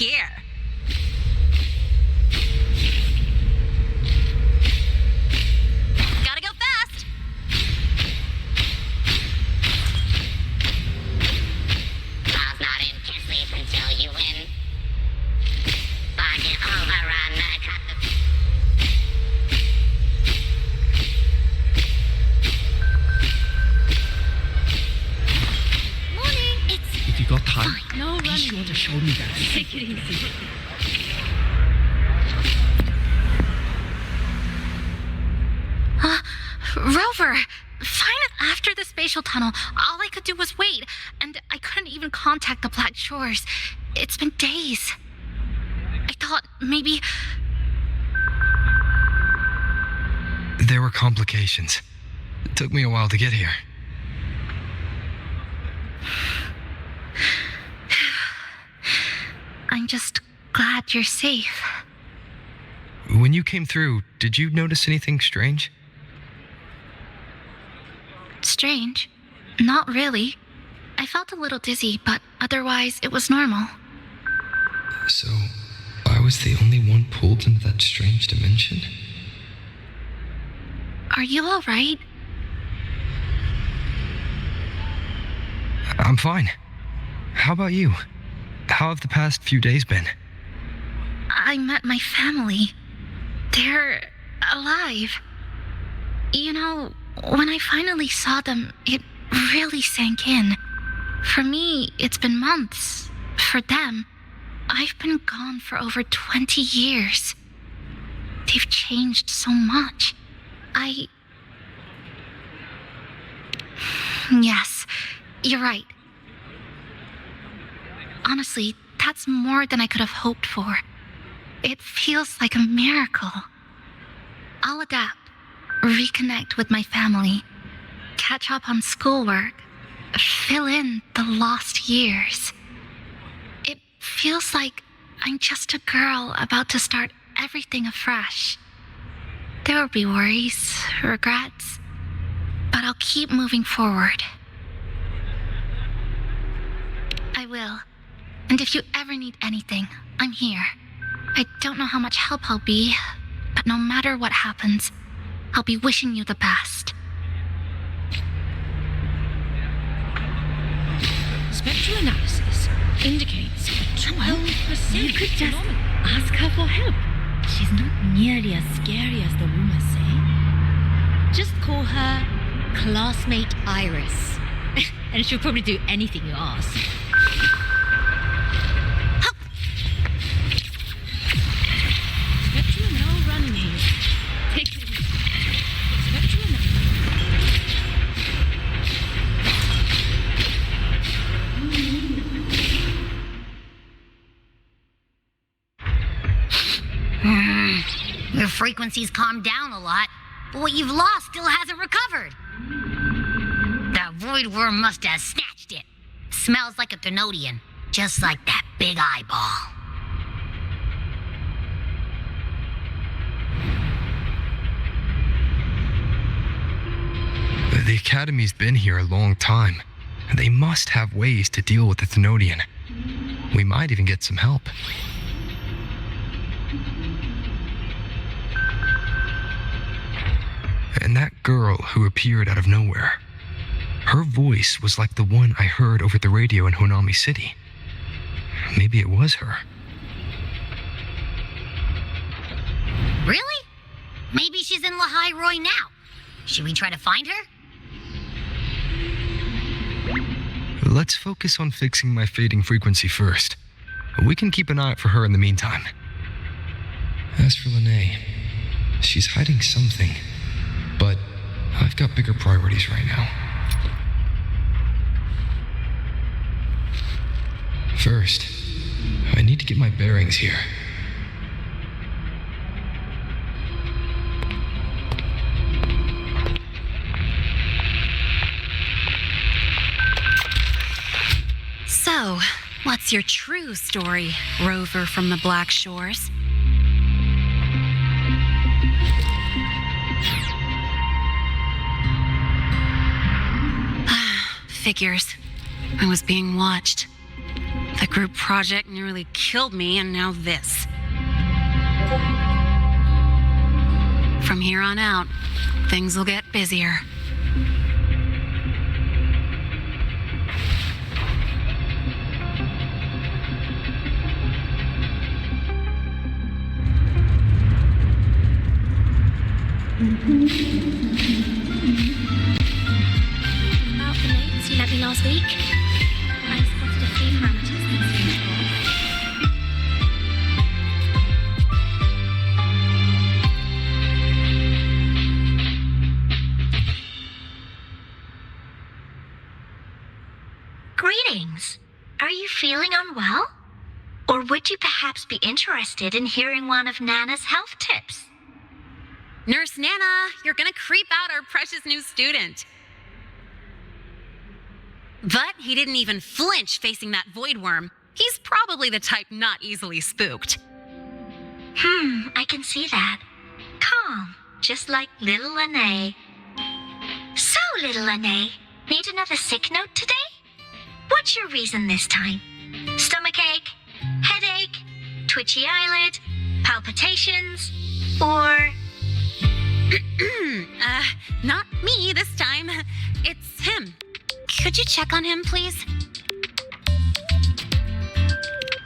here. Gotta go fast. I'll not intensely until you win. Bargain overrun. Cut the... Morning. If you got time, No be running. sure to show me that. Take it easy. Rover, fine after the spatial tunnel. All I could do was wait, and I couldn't even contact the Black Shores. It's been days. I thought maybe... There were complications. It took me a while to get here. I'm just glad you're safe. When you came through, did you notice anything strange? Strange? Not really. I felt a little dizzy, but otherwise it was normal. So, I was the only one pulled into that strange dimension? Are you all right? I'm fine. How about you? How have the past few days been? I met my family. They're alive. You know, when I finally saw them, it really sank in. For me, it's been months. For them, I've been gone for over 20 years. They've changed so much. Yes, you're right. Honestly, that's more than I could have hoped for. It feels like a miracle. I'll adapt, reconnect with my family, catch up on schoolwork, fill in the lost years. It feels like I'm just a girl about to start everything afresh. There will be worries, regrets, but I'll keep moving forward. I will. And if you ever need anything, I'm here. I don't know how much help I'll be, but no matter what happens, I'll be wishing you the best. Spectral analysis indicates a 12% You could just phenomenon. ask her for help. She's not nearly as scary as the rumors say. Just call her Classmate Iris. And she'll probably do anything you ask. Spectral no running here. Take it easy. Spectral analysis. Your frequency's calmed down a lot, but what you've lost still hasn't recovered. That void worm must have snatched it. Smells like a Thenodian, just like that big eyeball. The Academy's been here a long time. They must have ways to deal with the Thenodian. We might even get some help. And that girl who appeared out of nowhere, her voice was like the one I heard over the radio in Honami City. Maybe it was her. Really? Maybe she's in Lahai Roy now. Should we try to find her? Let's focus on fixing my fading frequency first. We can keep an eye out for her in the meantime. As for Lene, she's hiding something, but I've got bigger priorities right now. First, I need to get my bearings here. So, what's your true story, Rover from the Black Shores? Figures. I was being watched. The group project nearly killed me, and now this. From here on out, things will get busier. About the notes you lent me last week, I spotted a few parameters that seemed off. Greetings. Are you feeling unwell? Or would you perhaps be interested in hearing one of Nana's health tips? Nurse Nana, you're gonna creep out our precious new student. But he didn't even flinch facing that void worm. He's probably the type not easily spooked. I can see that. Calm, just like little Lene. So, little Lene, need another sick note today? What's your reason this time? Stomachache? Headache? Twitchy eyelid? Palpitations? Or... Not me this time. It's him. Could you check on him, please?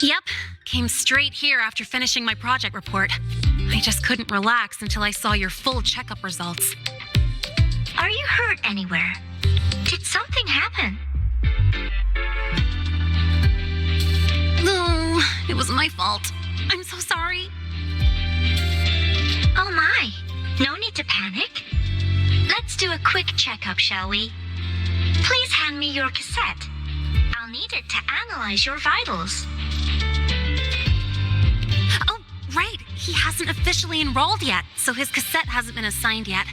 Yep, came straight here after finishing my project report. I just couldn't relax until I saw your full checkup results. Are you hurt anywhere? Did something happen? No, it was my fault. I'm so sorry. Oh my, no need to panic. Let's do a quick checkup, shall we? Please hand me your cassette. I'll need it to analyze your vitals. Oh, right. He hasn't officially enrolled yet, so his cassette hasn't been assigned yet.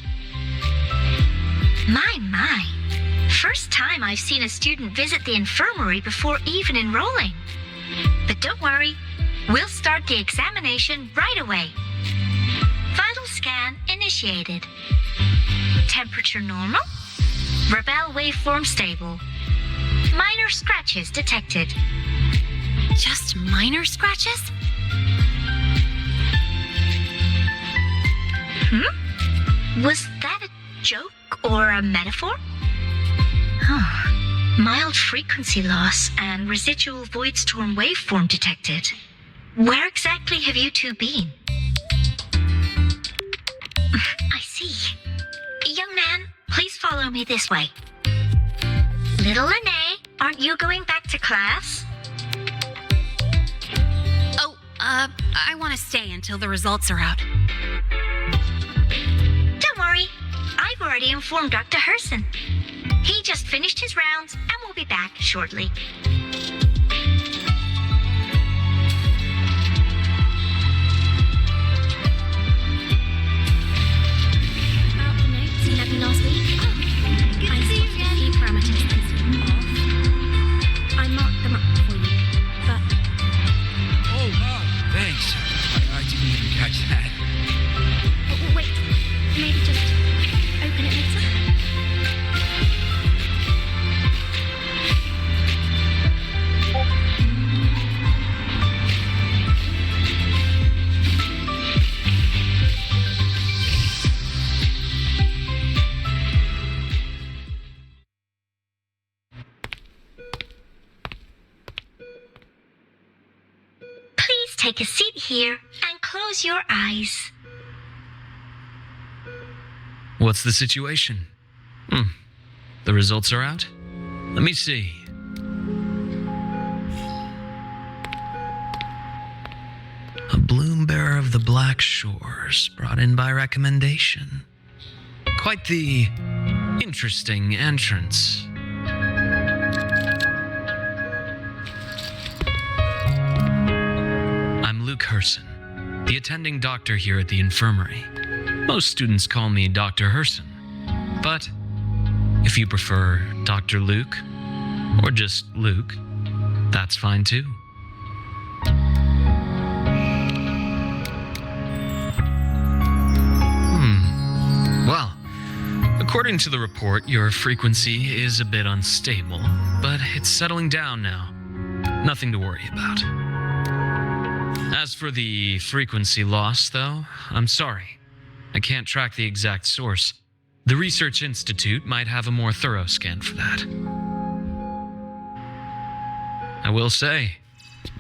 My. First time I've seen a student visit the infirmary before even enrolling. But don't worry, we'll start the examination right away. Vital scan initiated. Temperature normal. Rebel waveform stable. Minor scratches detected. Just minor scratches? Was that a joke or a metaphor? Mild frequency loss and residual void storm waveform detected. Where exactly have you two been? I see. Young man, please follow me this way. Little Lene, aren't you going back to class? Oh, I want to stay until the results are out. Don't worry, I've already informed Dr. Herson. He just finished his rounds and will be back shortly. About the notes you lent me last week, I spotted a few parameters that seemed off. I marked them up for you, but Oh, wow, thanks. I didn't even catch that. wait, maybe just open it later? Please take a seat here and close your eyes. What's the situation? The results are out? Let me see. A bloom bearer of the Black Shores, brought in by recommendation. Quite the interesting entrance. I'm Luke Herson, the attending doctor here at the infirmary. Most students call me Dr. Herson, but if you prefer Dr. Luke, or just Luke, that's fine too. Well, according to the report, your frequency is a bit unstable, but it's settling down now. Nothing to worry about. As for the frequency loss, though, I'm sorry. I can't track the exact source. The Research Institute might have a more thorough scan for that. I will say,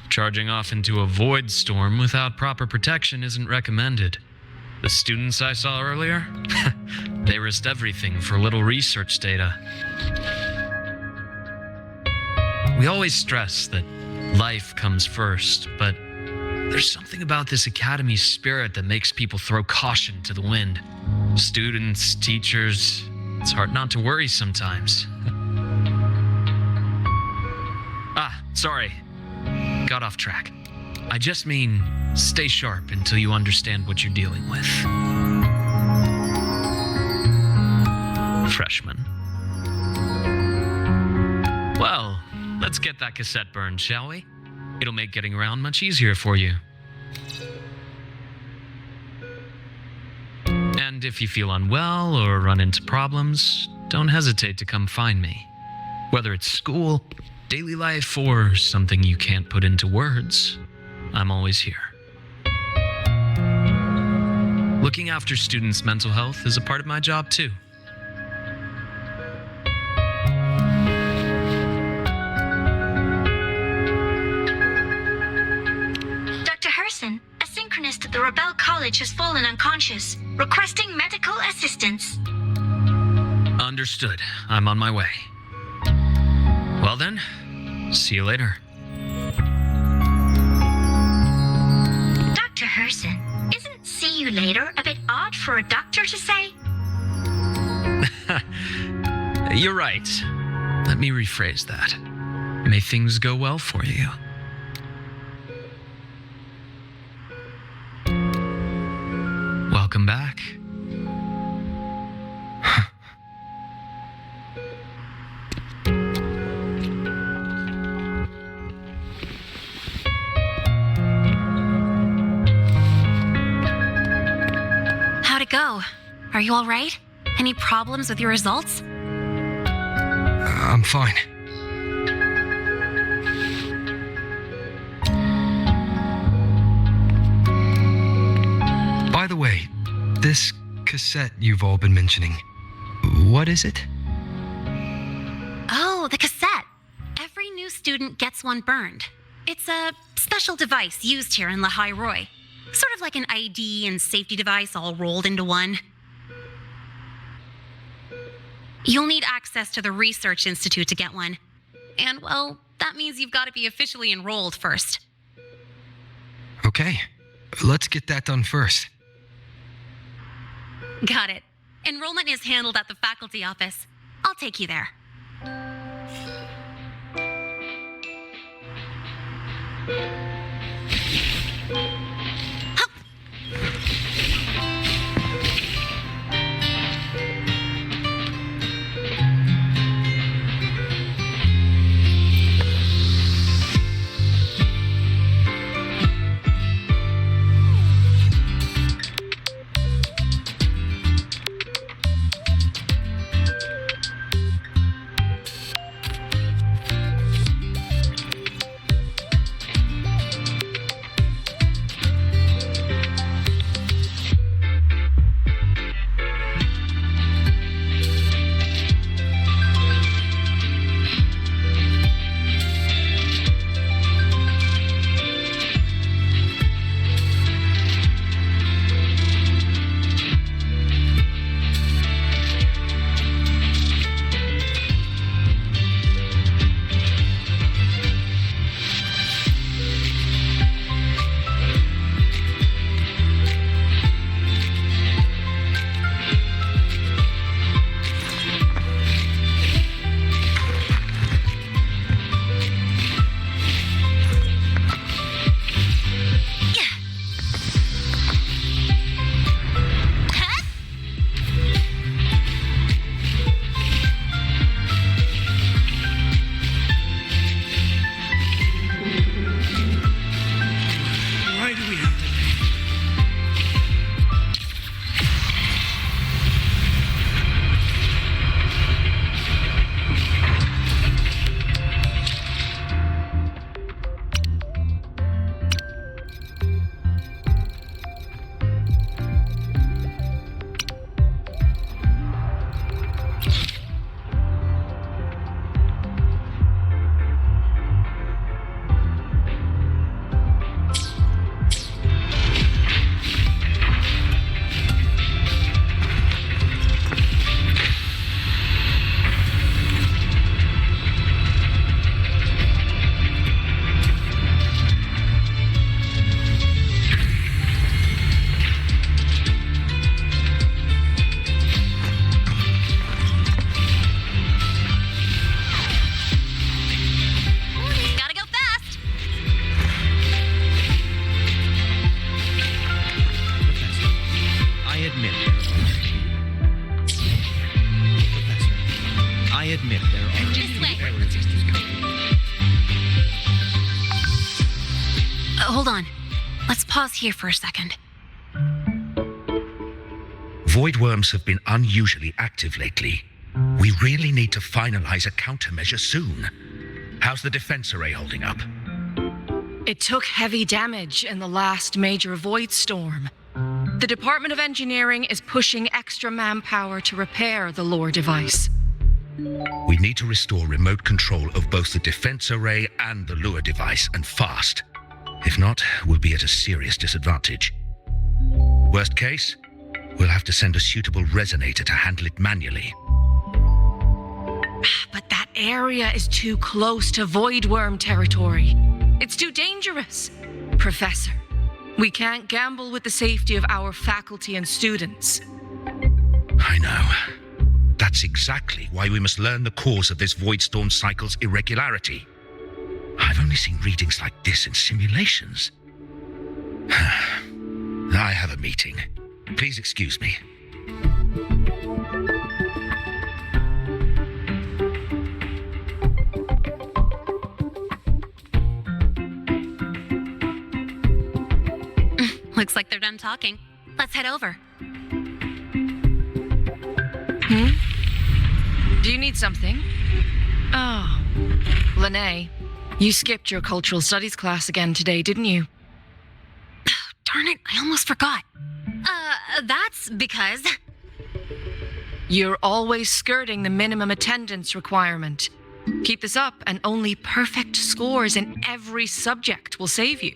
charging off into a void storm without proper protection isn't recommended. The students I saw earlier, they risked everything for a little research data. We always stress that life comes first, but there's something about this academy's spirit that makes people throw caution to the wind. Students, teachers, it's hard not to worry sometimes. Sorry. Got off track. I just mean, stay sharp until you understand what you're dealing with. Freshman. Well, let's get that cassette burned, shall we? It'll make getting around much easier for you. And if you feel unwell or run into problems, don't hesitate to come find me. Whether it's school, daily life, or something you can't put into words, I'm always here. Looking after students' mental health is a part of my job too. Dr. Herson, a synchronist at the Rebel College has fallen unconscious, requesting medical assistance. Understood. I'm on my way. Well then, see you later. Dr. Herson, isn't see you later a bit odd for a doctor to say? You're right. Let me rephrase that. May things go well for you. Welcome back. How'd it go? Are you all right? Any problems with your results? I'm fine. By the way, this cassette you've all been mentioning, what is it? Oh, the cassette. Every new student gets one burned. It's a special device used here in Lehigh Roy. Sort of like an ID and safety device all rolled into one. You'll need access to the Research Institute to get one. And, well, that means you've got to be officially enrolled first. Okay, let's get that done first. Got it. Enrollment is handled at the faculty office. I'll take you there. I admit there are This way. errors in this code. Hold on. Let's pause here for a second. Void worms have been unusually active lately. We really need to finalize a countermeasure soon. How's the defense array holding up? It took heavy damage in the last major void storm. The Department of Engineering is pushing extra manpower to repair the lore device. We need to restore remote control of both the defense array and the lure device, and fast. If not, we'll be at a serious disadvantage. Worst case, we'll have to send a suitable resonator to handle it manually. But that area is too close to void worm territory. It's too dangerous. Professor, we can't gamble with the safety of our faculty and students. I know. That's exactly why we must learn the cause of this void storm cycle's irregularity. I've only seen readings like this in simulations. I have a meeting. Please excuse me. Looks like they're done talking. Let's head over. Do you need something? Oh, Lene, you skipped your cultural studies class again today, didn't you? Darn it, I almost forgot. That's because... You're always skirting the minimum attendance requirement. Keep this up, and only perfect scores in every subject will save you.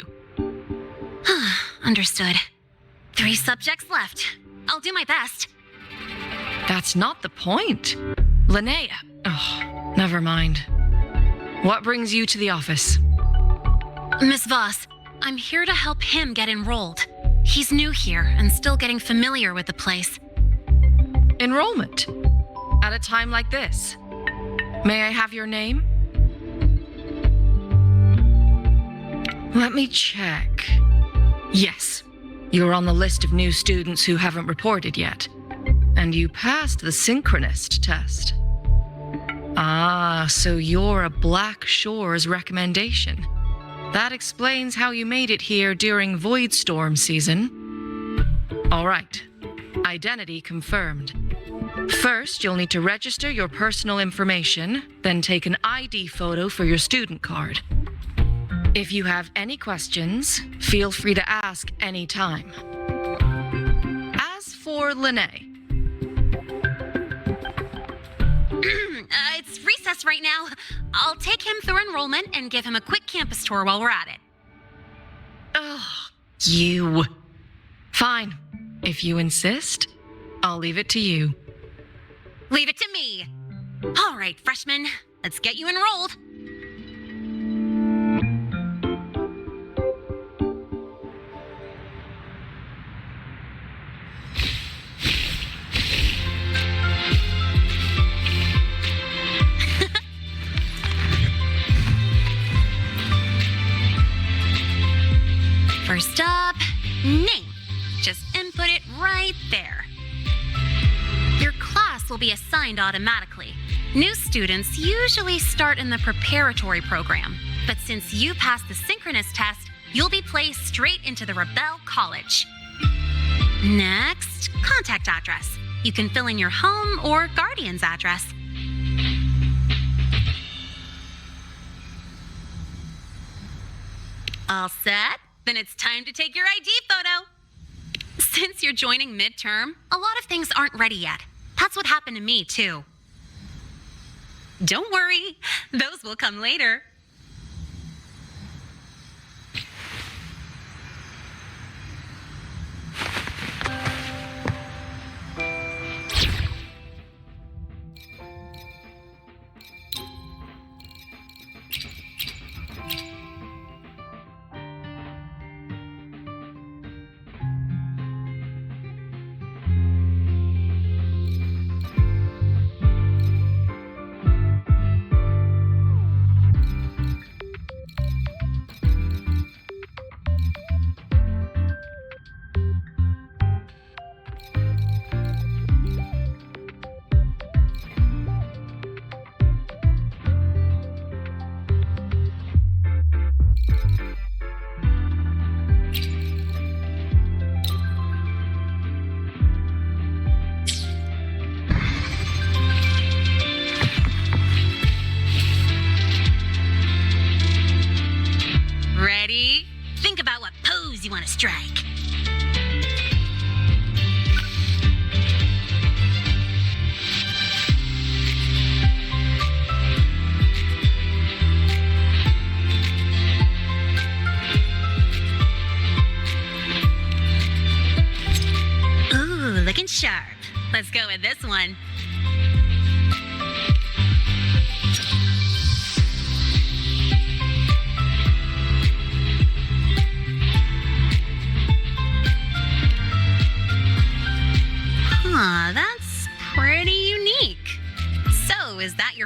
Understood. 3 subjects left. I'll do my best. That's not the point. Linnea. Oh, never mind. What brings you to the office? Miss Voss, I'm here to help him get enrolled. He's new here and still getting familiar with the place. Enrollment? At a time like this? May I have your name? Let me check. Yes, you're on the list of new students who haven't reported yet. And you passed the synchronist test. Ah, so you're a Black Shores recommendation. That explains how you made it here during Void Storm season. All right, identity confirmed. First, you'll need to register your personal information, then take an ID photo for your student card. If you have any questions, feel free to ask any time. As for Lene. It's recess right now. I'll take him through enrollment and give him a quick campus tour while we're at it. Ugh, you. Fine. If you insist, I'll leave it to you. Leave it to me. All right, freshmen, let's get you enrolled. First up, name. Just input it right there. Your class will be assigned automatically. New students usually start in the preparatory program, but since you passed the synchronous test, you'll be placed straight into the Rebel College. Next, contact address. You can fill in your home or guardian's address. All set? Then it's time to take your ID photo. Since you're joining midterm, a lot of things aren't ready yet. That's what happened to me, too. Don't worry, those will come later.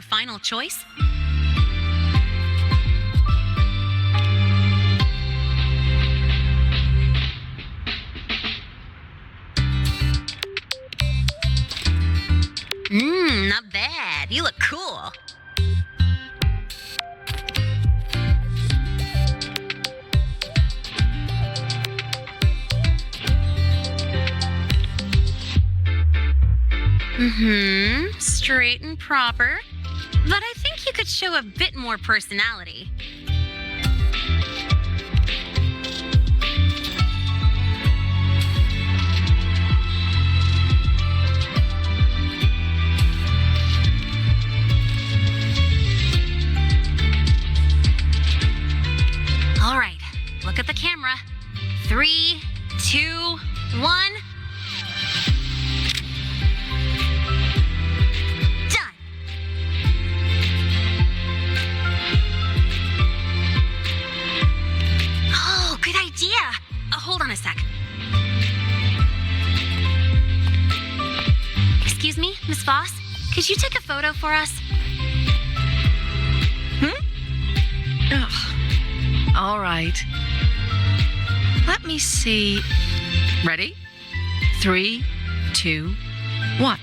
your final choice? Not bad. You look cool. Straight and proper. But I think you could show a bit more personality. All right, look at the camera. 3, 2, 1. Done. Oh, good idea. Hold on a sec. Excuse me, Miss Voss? Could you take a photo for us? Ugh. All right. Let me see. Ready? 3, 2, 1.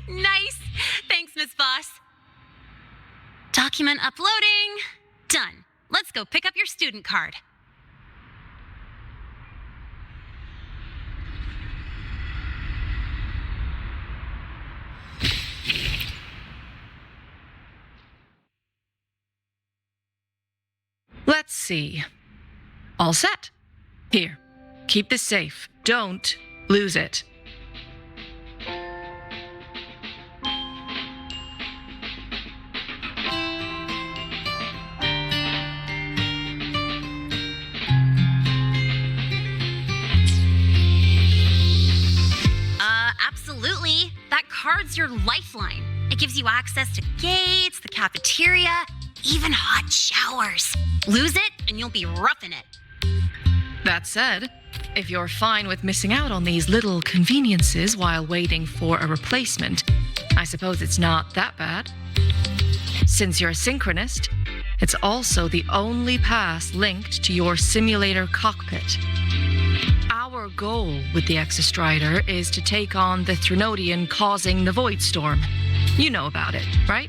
Nice. Thanks, Miss Voss. Document uploading. Done. Let's go pick up your student card. Let's see. All set. Here, keep this safe. Don't lose it. Absolutely. That card's your lifeline. It gives you access to gates, the cafeteria, even hot showers. Lose it, and you'll be roughing it. That said, if you're fine with missing out on these little conveniences while waiting for a replacement, I suppose it's not that bad. Since you're a synchronist, it's also the only pass linked to your simulator cockpit. Our goal with the Exostrider is to take on the Threnodian causing the Void Storm. You know about it, right?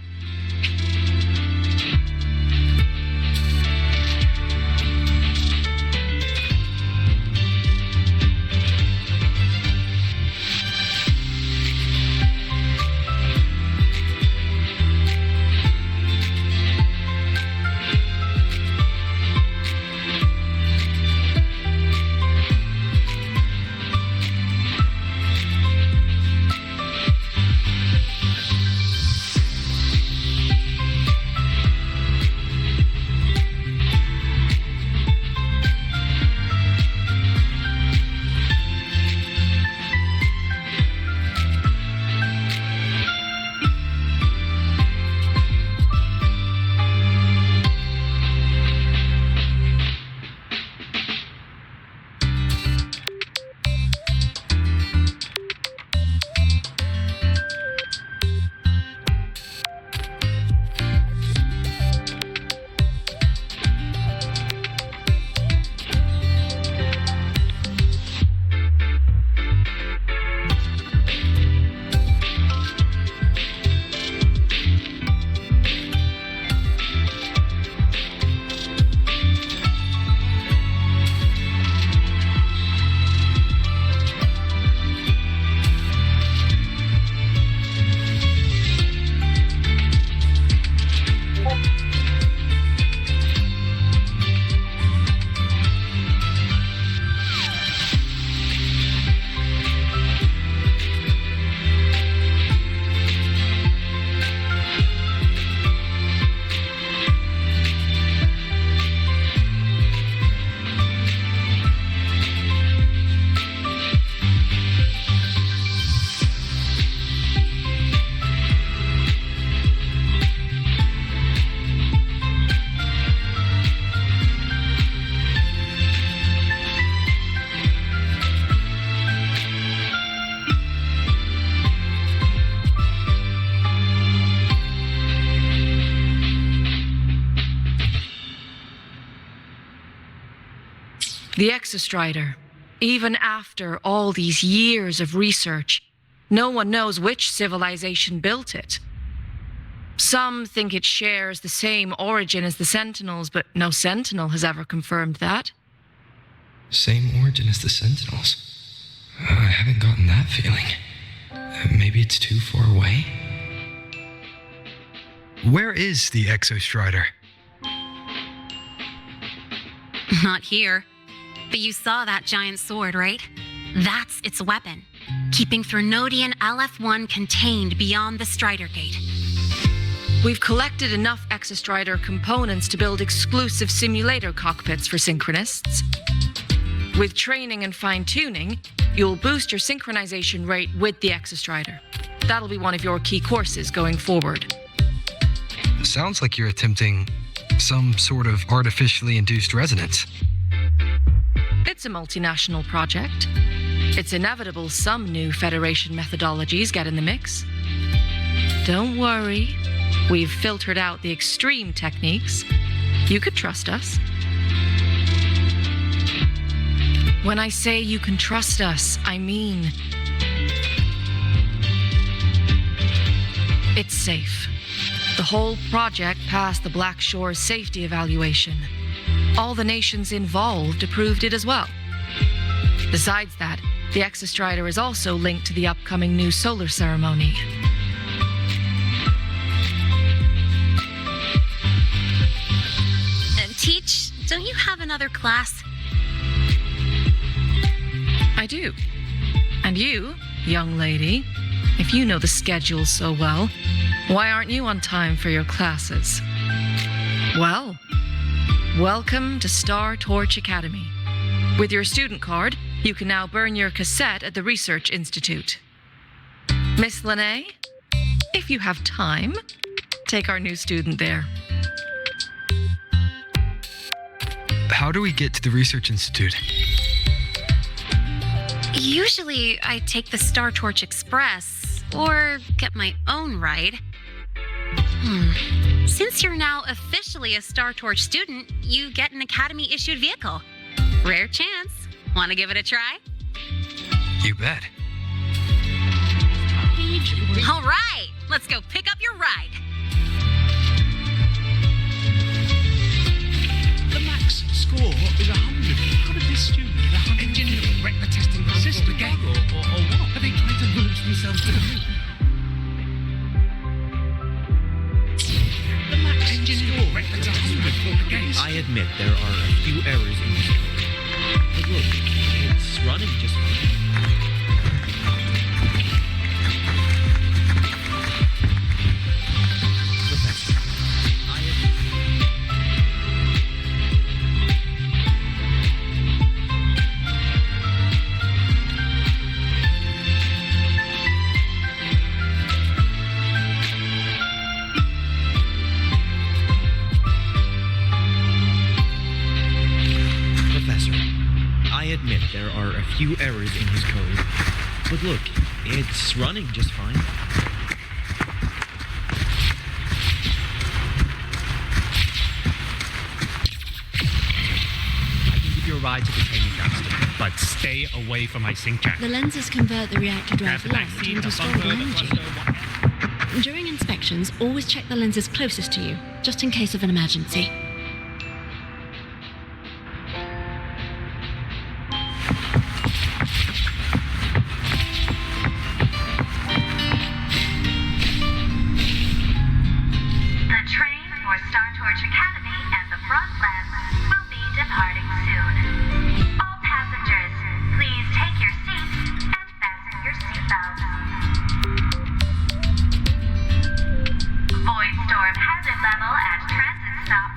The Exostrider. Even after all these years of research, no one knows which civilization built it. Some think it shares the same origin as the Sentinels, but no Sentinel has ever confirmed that. Same origin as the Sentinels. I haven't gotten that feeling. Maybe it's too far away? Where is the Exostrider? Not here. But you saw that giant sword, right? That's its weapon, keeping Threnodian LF-1 contained beyond the Strider Gate. We've collected enough Exostrider components to build exclusive simulator cockpits for Synchronists. With training and fine-tuning, you'll boost your synchronization rate with the Exostrider. That'll be one of your key courses going forward. Sounds like you're attempting some sort of artificially induced resonance. It's a multinational project. It's inevitable some new Federation methodologies get in the mix. Don't worry. We've filtered out the extreme techniques. You could trust us. When I say you can trust us, I mean it's safe. The whole project passed the Black Shore safety evaluation. All the nations involved approved it as well. Besides that, the Exostrider is also linked to the upcoming new solar ceremony. Teach, don't you have another class? I do. And you, young lady, if you know the schedule so well, why aren't you on time for your classes? Well, welcome to Star Torch Academy. With your student card, you can now burn your cassette at the Research Institute. Miss Lene, if you have time, take our new student there. How do we get to the Research Institute? Usually, I take the Star Torch Express or get my own ride. Since you're now officially a Star Torch student, you get an Academy-issued vehicle. Rare chance. Want to give it a try? You bet. All right, let's go pick up your ride. The max score is 100. How did this student get 100? Engineering, wreck the testing system again, or what? Are they trying to launch themselves to the moon? The max engineering, wreck the testing again. I admit there are a few errors in this code. But look, it's running just fine. Professor, I admit there are a few errors in his code. But look, it's running just fine. I can give you a ride to the training ground station, but stay away from my sync jack. The lenses convert the reactor drive velocity into stored energy. During inspections, always check the lenses closest to you, just in case of an emergency. Void storm hazard level at transit stop.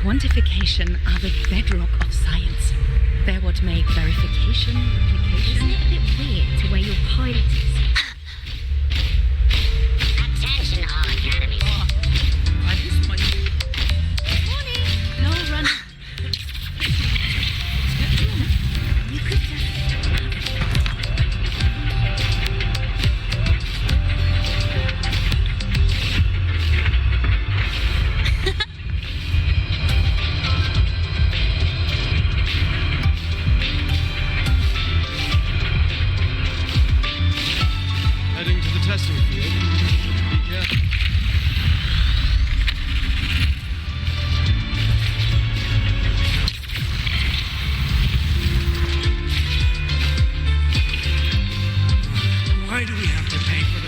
quantification are the bedrock of science. They're what make verification, replication. Isn't it a bit weird to wear your pilot suit? Attention all Academy. I missed my... Morning! No running. You could just... Heading to the testing field. Be careful. Why do we have to pay for the...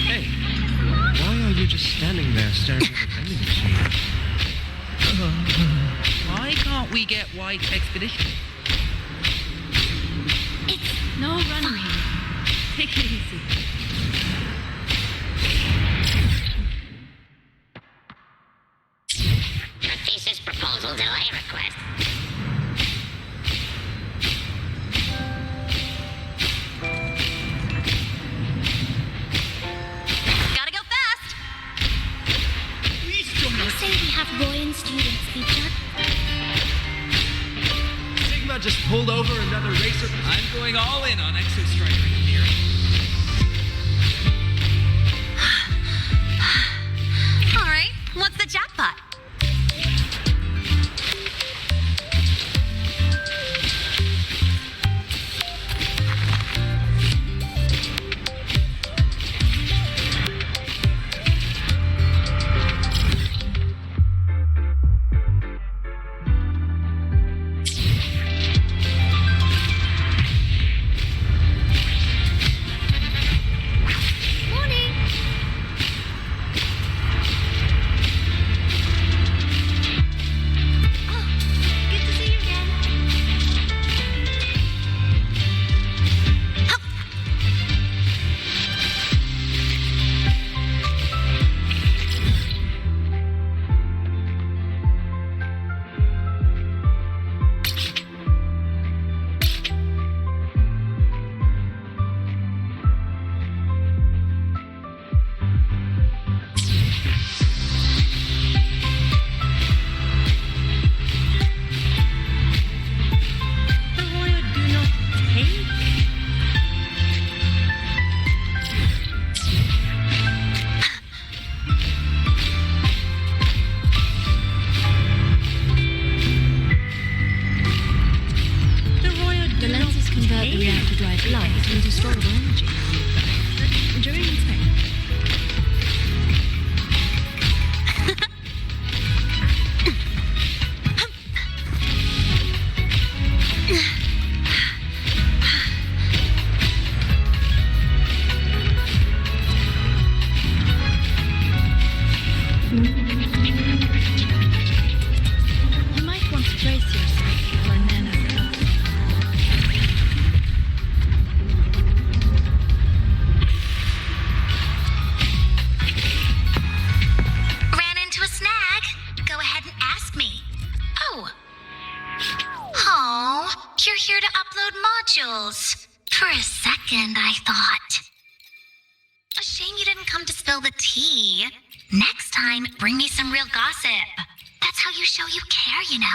Hey, why are you just standing there staring at the vending machine? Why can't we get white expedition? No running here. Take it easy. Your thesis proposal delay request. Gotta go fast! Please join I us. say we have Royan students featured. Sigma just pulled over another racer. I'm going all in on exostrider engineering. All right, what's the jackpot? Morning! Oh, good to see you again. The Roya do not take. The Roya The do not lenses convert the take. reactor drive light into storable energy. During inspection, you might want to brace yourself for an anecdote. Ran into a snag. Go ahead and ask me. Oh. Oh, you're here to upload modules. For a second, I thought. A shame you didn't come to spill the tea. Next time, bring me some real gossip. That's how you show you care, you know.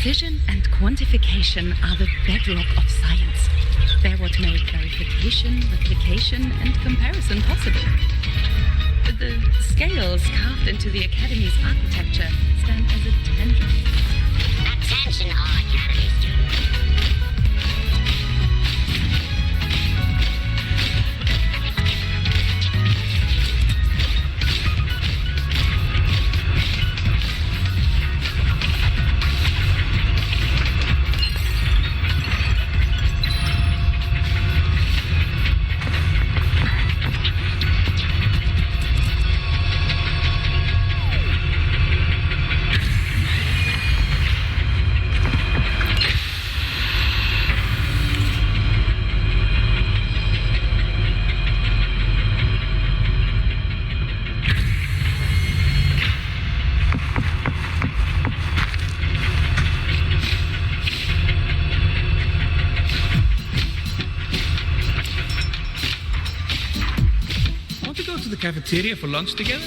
Precision and quantification are the bedrock of science. They're what make verification, replication, and comparison possible. The scales carved into the Academy's architecture stand as a tendril. Attention all yearly students. Cafeteria for lunch together?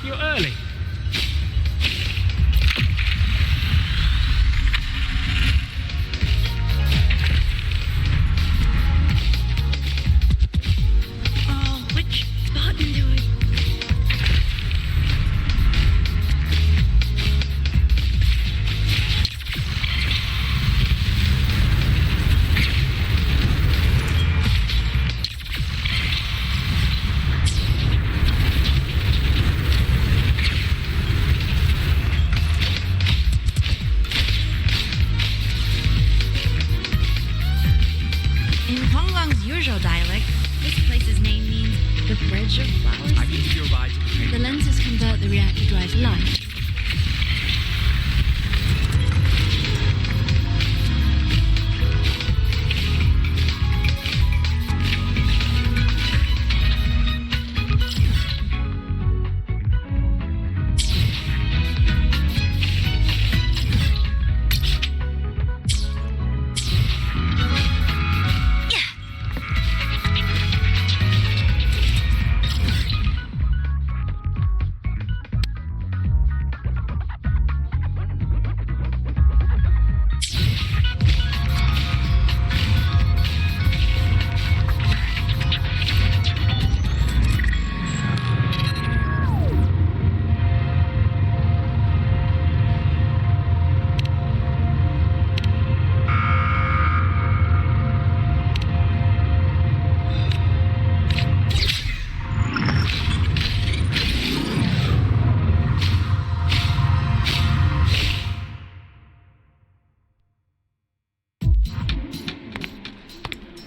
You're early. Oh, which button do I... In Honglang's usual dialect, this place's name means the bridge of flowers. I can give you a ride to the paper. The lenses convert the reactor drive's light.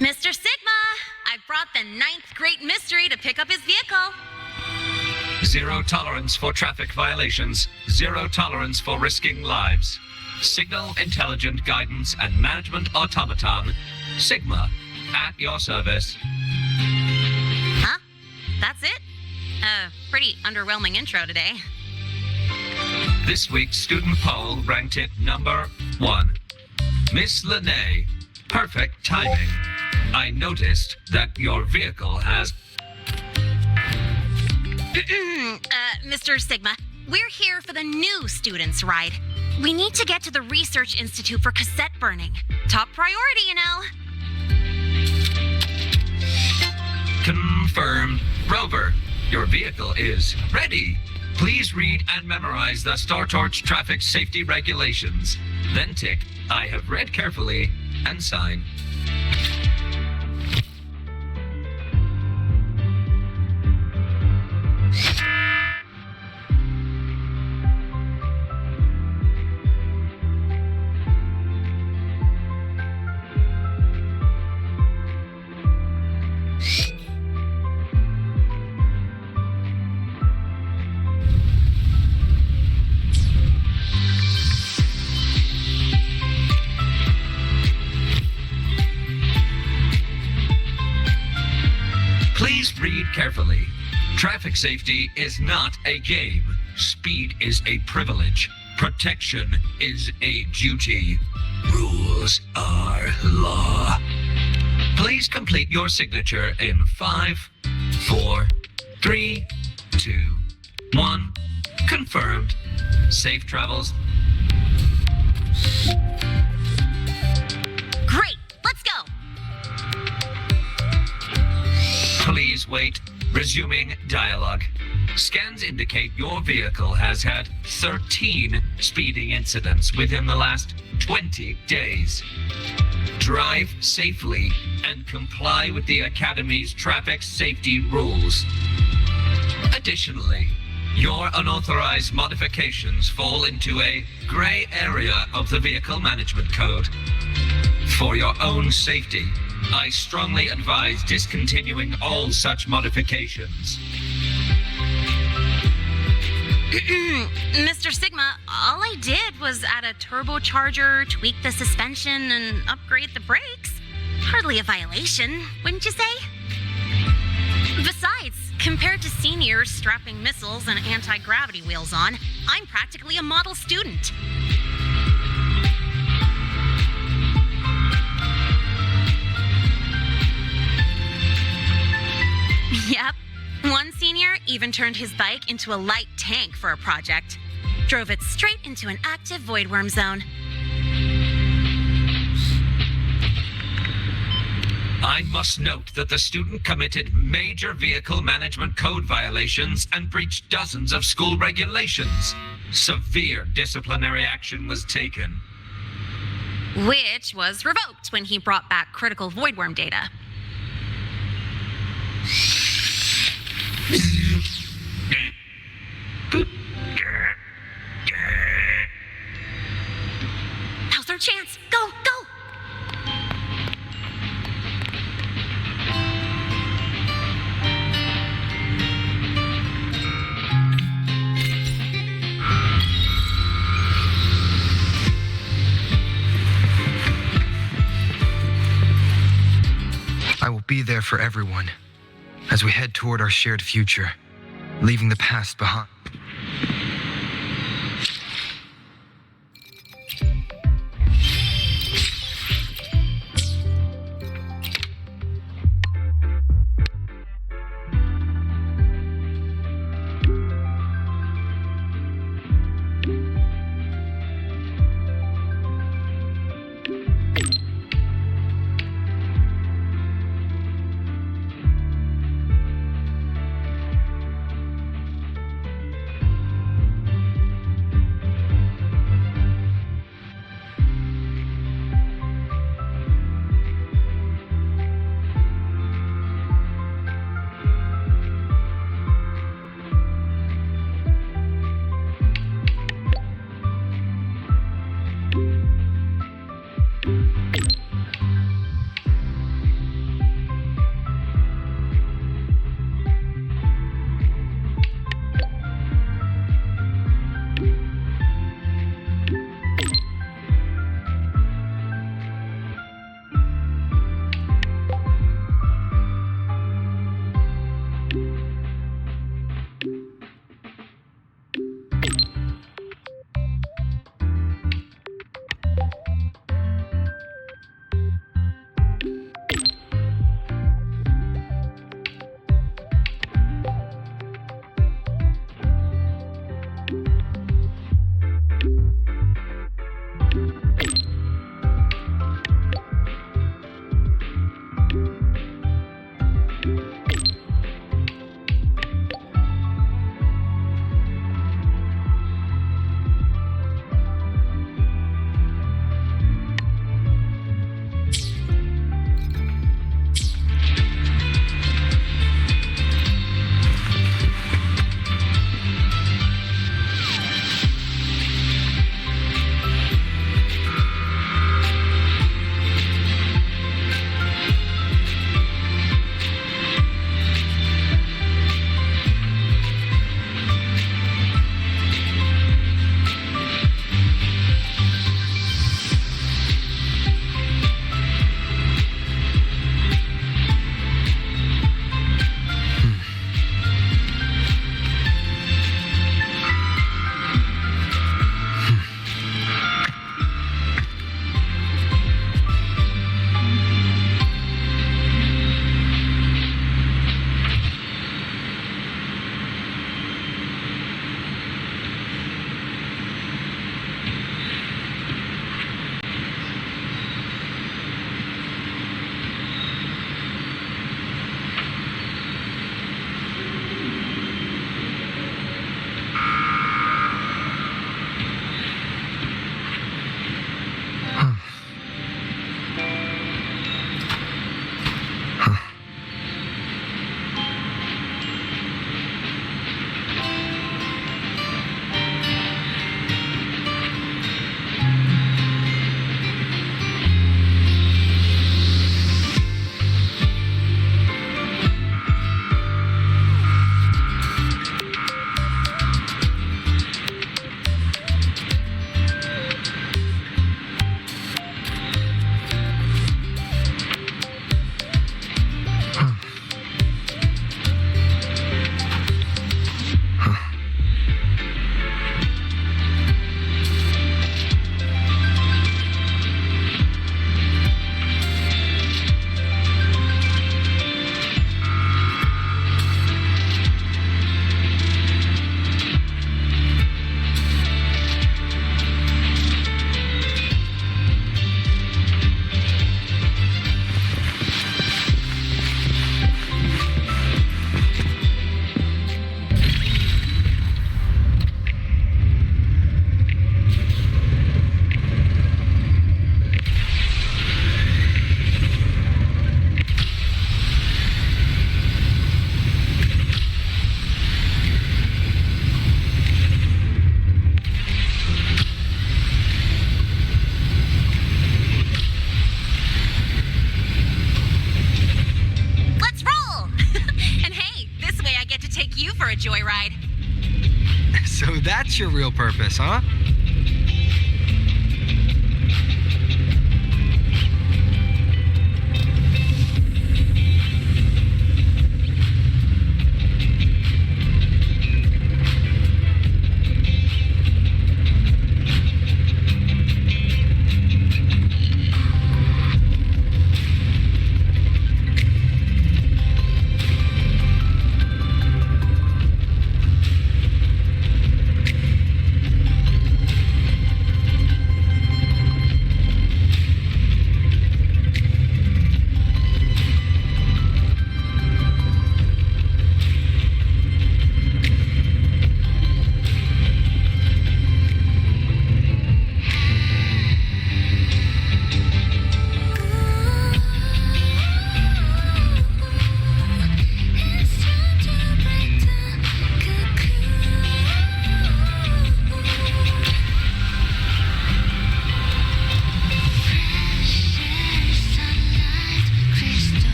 Mr. Sigma, I brought the 9th Great Mystery to pick up his vehicle. Zero tolerance for traffic violations. Zero tolerance for risking lives. Signal Intelligent Guidance and Management Automaton. Sigma. At your service. Huh? That's it? Pretty underwhelming intro today. This week's student poll ranked it number 1. Miss Lene. Perfect timing. I noticed that your vehicle has... Mr. Sigma, we're here for the new students' ride. We need to get to the Research Institute for cassette burning. Top priority, you know. Confirmed. Rover, your vehicle is ready. Please read and memorize the StarTorch traffic safety regulations. Then tick, I have read carefully, and sign. carefully. Traffic safety is not a game. Speed is a privilege. Protection is a duty. Rules are law. Please complete your signature in 5, 4, 3, 2, 1. Confirmed. Safe travels. Great, let's go. Please wait. Resuming dialogue. Scans indicate your vehicle has had 13 speeding incidents within the last 20 days. Drive safely and comply with the Academy's traffic safety rules. Additionally, your unauthorized modifications fall into a gray area of the Vehicle Management Code. For your own safety, I strongly advise discontinuing all such modifications. Mr. Sigma, all I did was add a turbocharger, tweak the suspension, and upgrade the brakes. Hardly a violation, wouldn't you say? Besides, compared to seniors strapping missiles and anti-gravity wheels on, I'm practically a model student. Yep. One senior even turned his bike into a light tank for a project. Drove it straight into an active voidworm zone. I must note that the student committed major Vehicle Management Code violations and breached dozens of school regulations. Severe disciplinary action was taken. Which was revoked when he brought back critical voidworm data. Now's our chance. Go, go! I will be there for everyone as we head toward our shared future, leaving the past behind. for a joyride. So that's your real purpose, huh?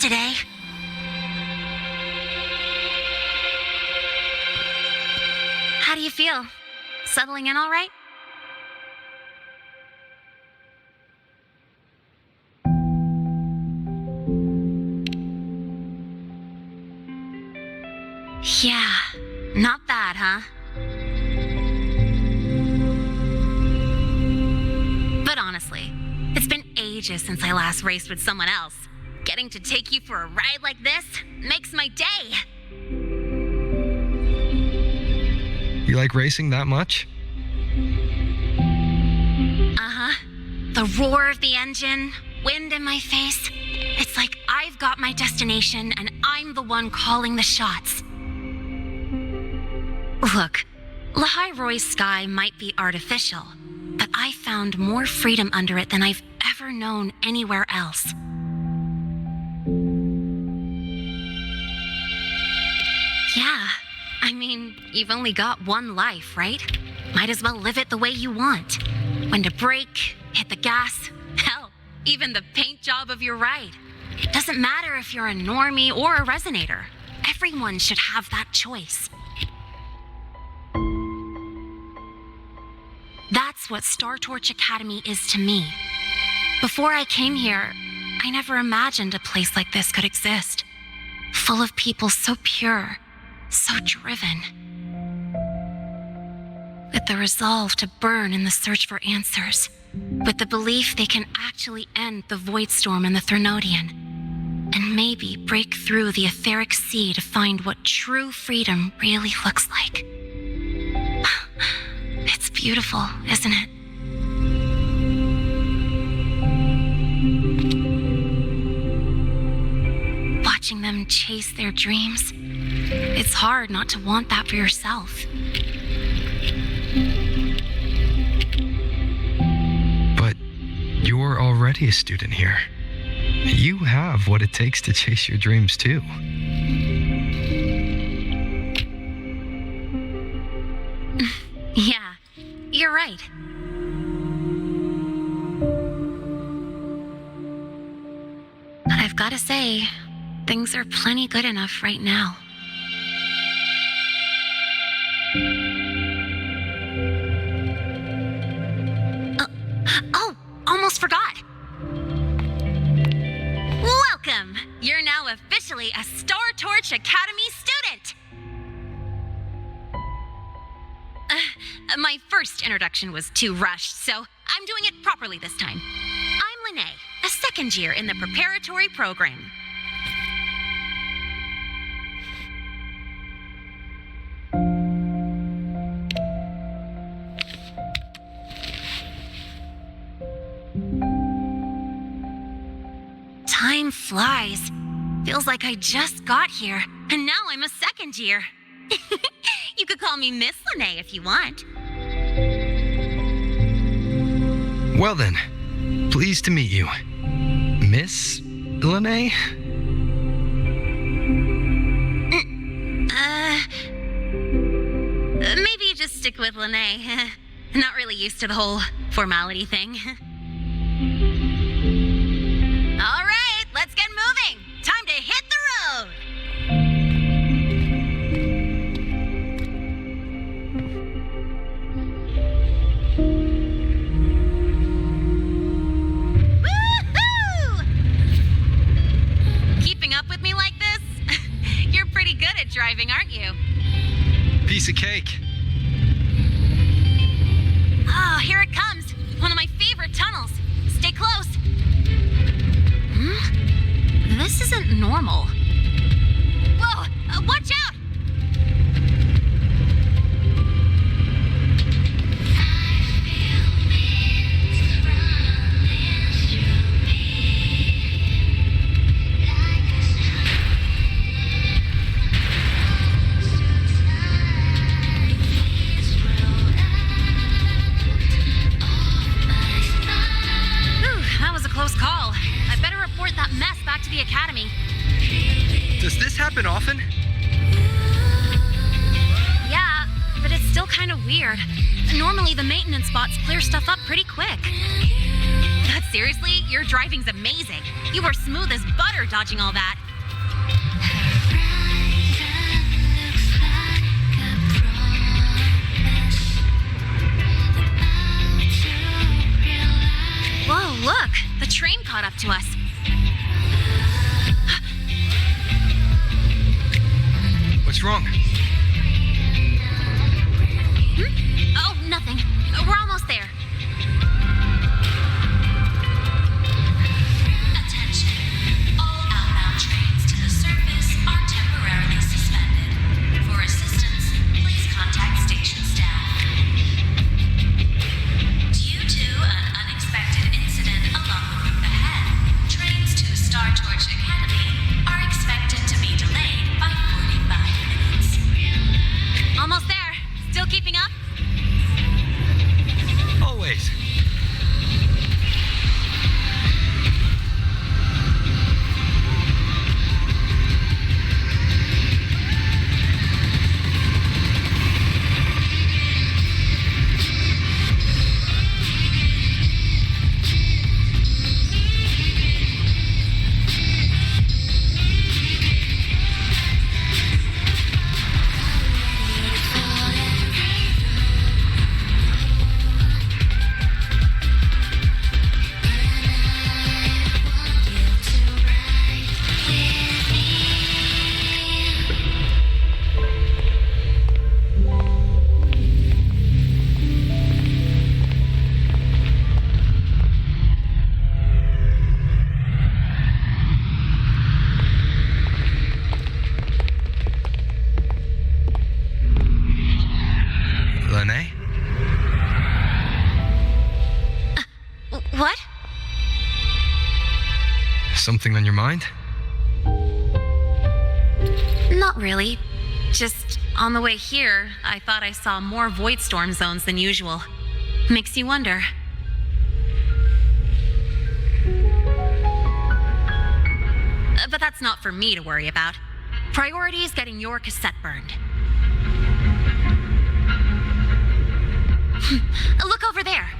Today. How do you feel? Settling in all right? Yeah, not bad, huh? But honestly, it's been ages since I last raced with someone else. Getting to take you for a ride like this makes my day. You like racing that much? Uh-huh. The roar of the engine, wind in my face. It's like I've got my destination and I'm the one calling the shots. Look, Lehigh Roy's sky might be artificial, but I found more freedom under it than I've ever known anywhere else. Yeah, I mean, you've only got one life, right? Might as well live it the way you want. When to brake, hit the gas, hell, even the paint job of your ride. Doesn't matter if you're a normie or a resonator. Everyone should have that choice. That's what Star Torch Academy is to me. Before I came here, I never imagined a place like this could exist. Full of people so pure, so driven. With the resolve to burn in the search for answers. With the belief they can actually end the Void Storm and the Thernodian. And maybe break through the etheric sea to find what true freedom really looks like. It's beautiful, isn't it? Watching them chase their dreams, it's hard not to want that for yourself. But you're already a student here. You have what it takes to chase your dreams too. Yeah, you're right. But I've got to say, things are plenty good enough right now. Almost forgot. Welcome! You're now officially a Star Torch Academy student! My first introduction was too rushed, so I'm doing it properly this time. I'm Lene, a second year in the preparatory program. Time flies. Feels like I just got here, and now I'm a second year. You could call me Miss Lene if you want. Well then, pleased to meet you. Miss Lene? Maybe you just stick with Lene. Not really used to the whole formality thing. All right, let's get moving. Time to hit the road. Woohoo! Keeping up with me like this? You're pretty good at driving, aren't you? Piece of cake. Oh, here it comes. One of my favorite tunnels. Stay close. This isn't normal. Whoa! Watch out! Close call. I better report that mess back to the academy. Does this happen often? Yeah, but it's still kind of weird. Normally the maintenance bots clear stuff up pretty quick. But seriously, your driving's amazing. You were smooth as butter dodging all that. Whoa, look! The train caught up to us. What's wrong? Oh, nothing. We're almost there. Attention. All outbound trains to the surface are temporarily suspended. For assistance, please contact station staff. Due to an unexpected incident along the route ahead, trains to Star Torch Academy are expected to be delayed by 45 minutes. Almost there. Still keeping up? Always. Lene? What? Something on your mind? Not really. Just on the way here, I thought I saw more void storm zones than usual. Makes you wonder. But that's not for me to worry about. Priority is getting your cassette burned. Look over there.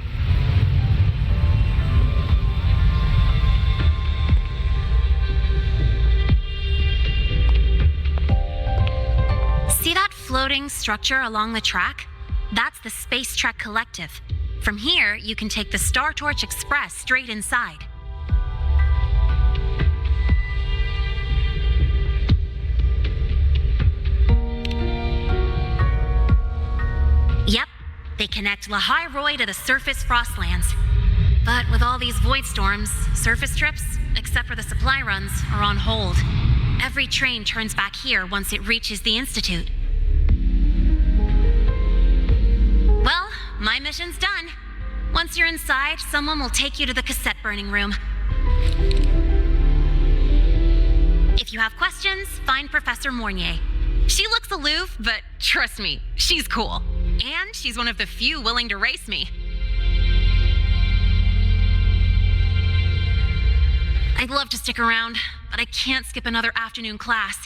See that floating structure along the track? That's the Space Trek Collective. From here, you can take the Star Torch Express straight inside. Yep, they connect Lahai Roy to the surface Frostlands. But with all these void storms, surface trips, except for the supply runs, are on hold. Every train turns back here once it reaches the Institute. Well, my mission's done. Once you're inside, someone will take you to the cassette burning room. If you have questions, find Professor Mornier. She looks aloof, but trust me, she's cool. And she's one of the few willing to race me. I'd love to stick around, but I can't skip another afternoon class.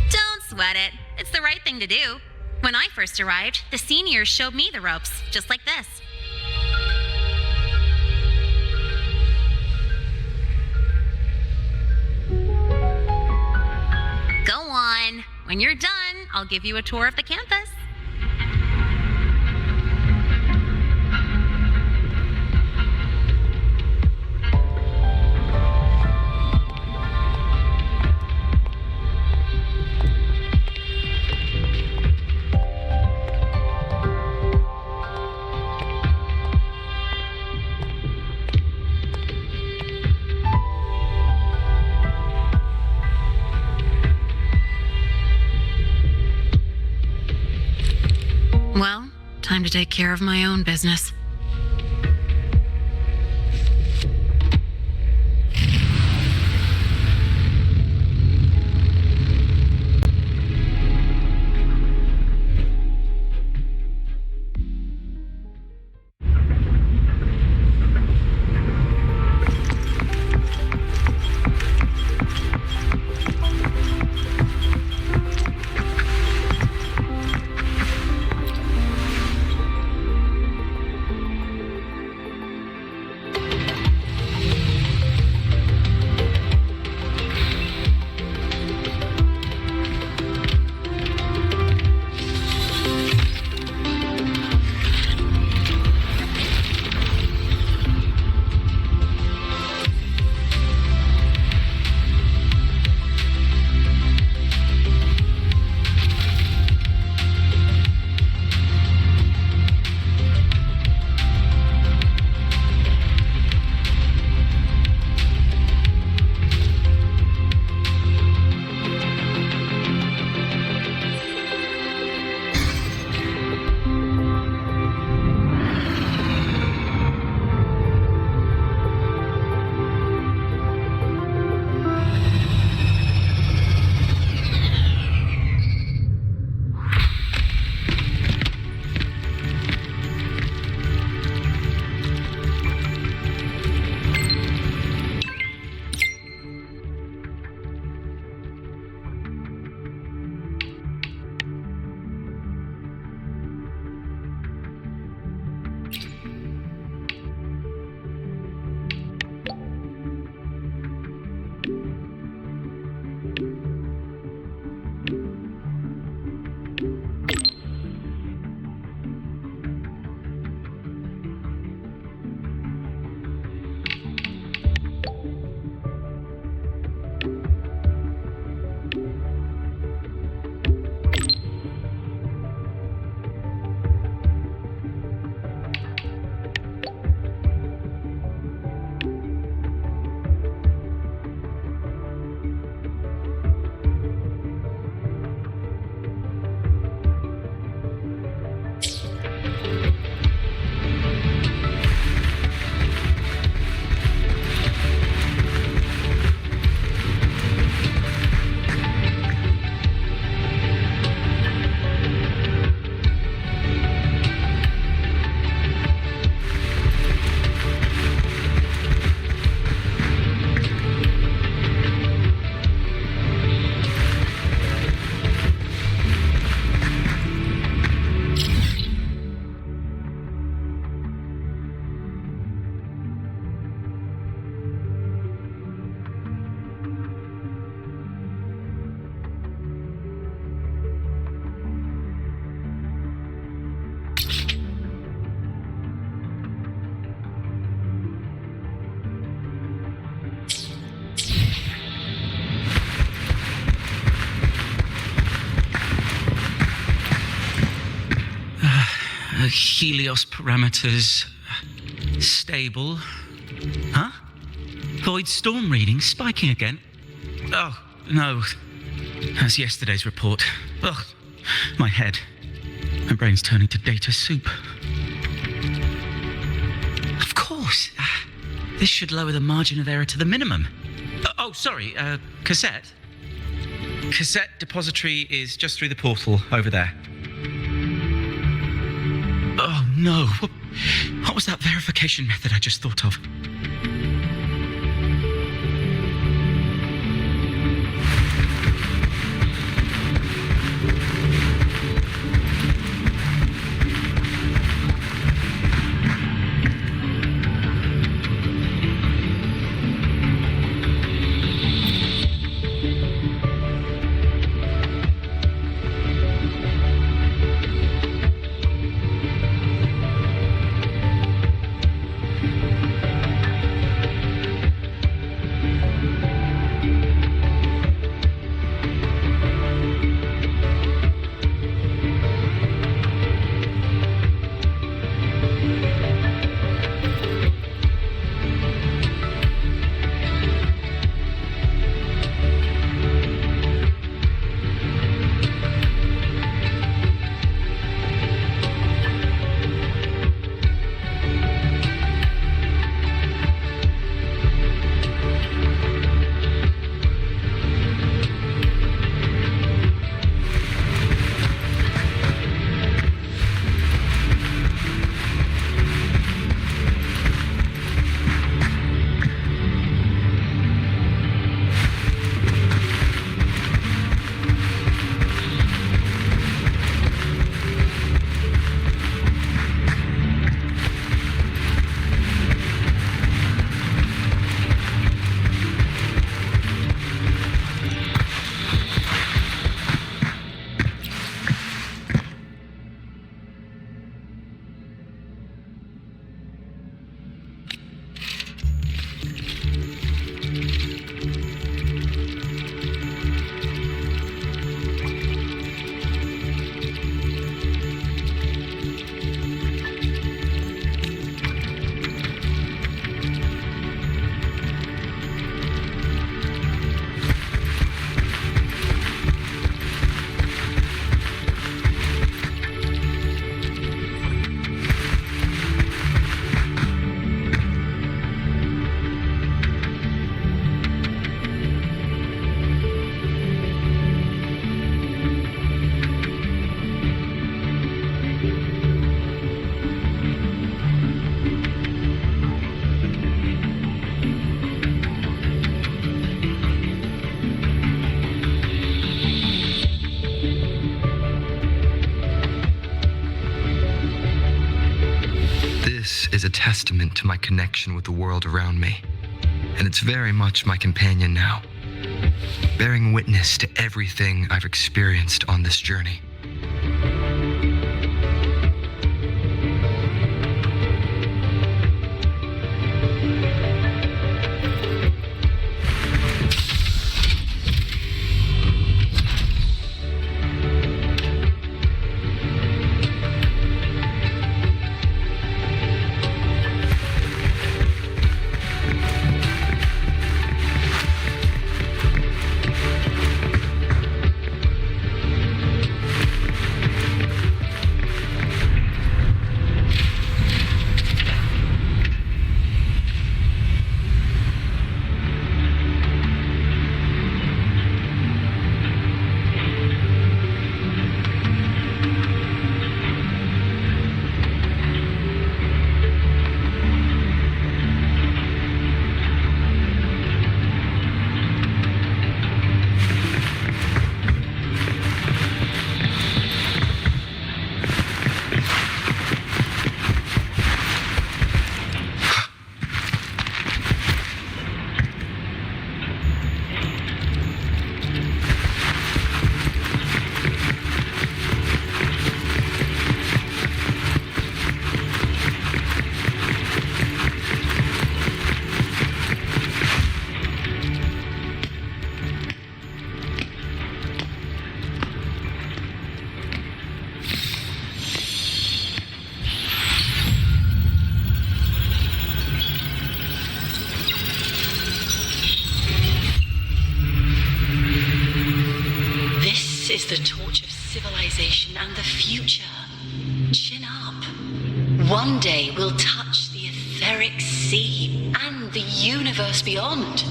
Don't sweat it. It's the right thing to do. When I first arrived, the seniors showed me the ropes, just like this. Go on. When you're done, I'll give you a tour of the campus. Well, time to take care of my own business. Helios parameters stable. Huh? Void storm reading spiking again? Oh, no. That's yesterday's report. Ugh, my head. My brain's turning to data soup. Of course. This should lower the margin of error to the minimum. Sorry, cassette. Cassette depository is just through the portal over there. Oh no, what was that verification method I just thought of? This is a testament to my connection with the world around me, and it's very much my companion now, bearing witness to everything I've experienced on this journey. This is the torch of civilization and the future. Chin up. One day we'll touch the etheric sea and the universe beyond.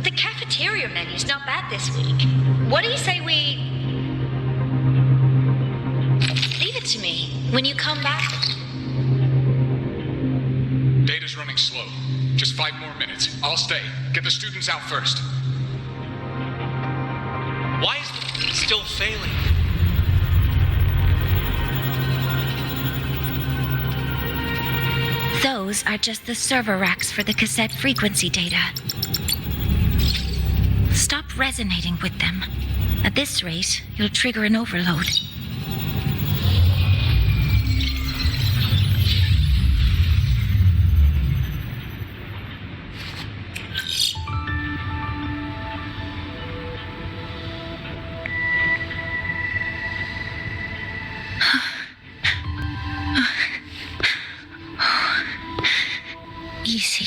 The cafeteria menu's not bad this week. What do you say we... Leave it to me when you come back. Data's running slow. Just 5 more minutes. I'll stay. Get the students out first. Why is it still failing? Those are just the server racks for the cassette frequency data. Stop resonating with them. At this rate, you'll trigger an overload. Easy.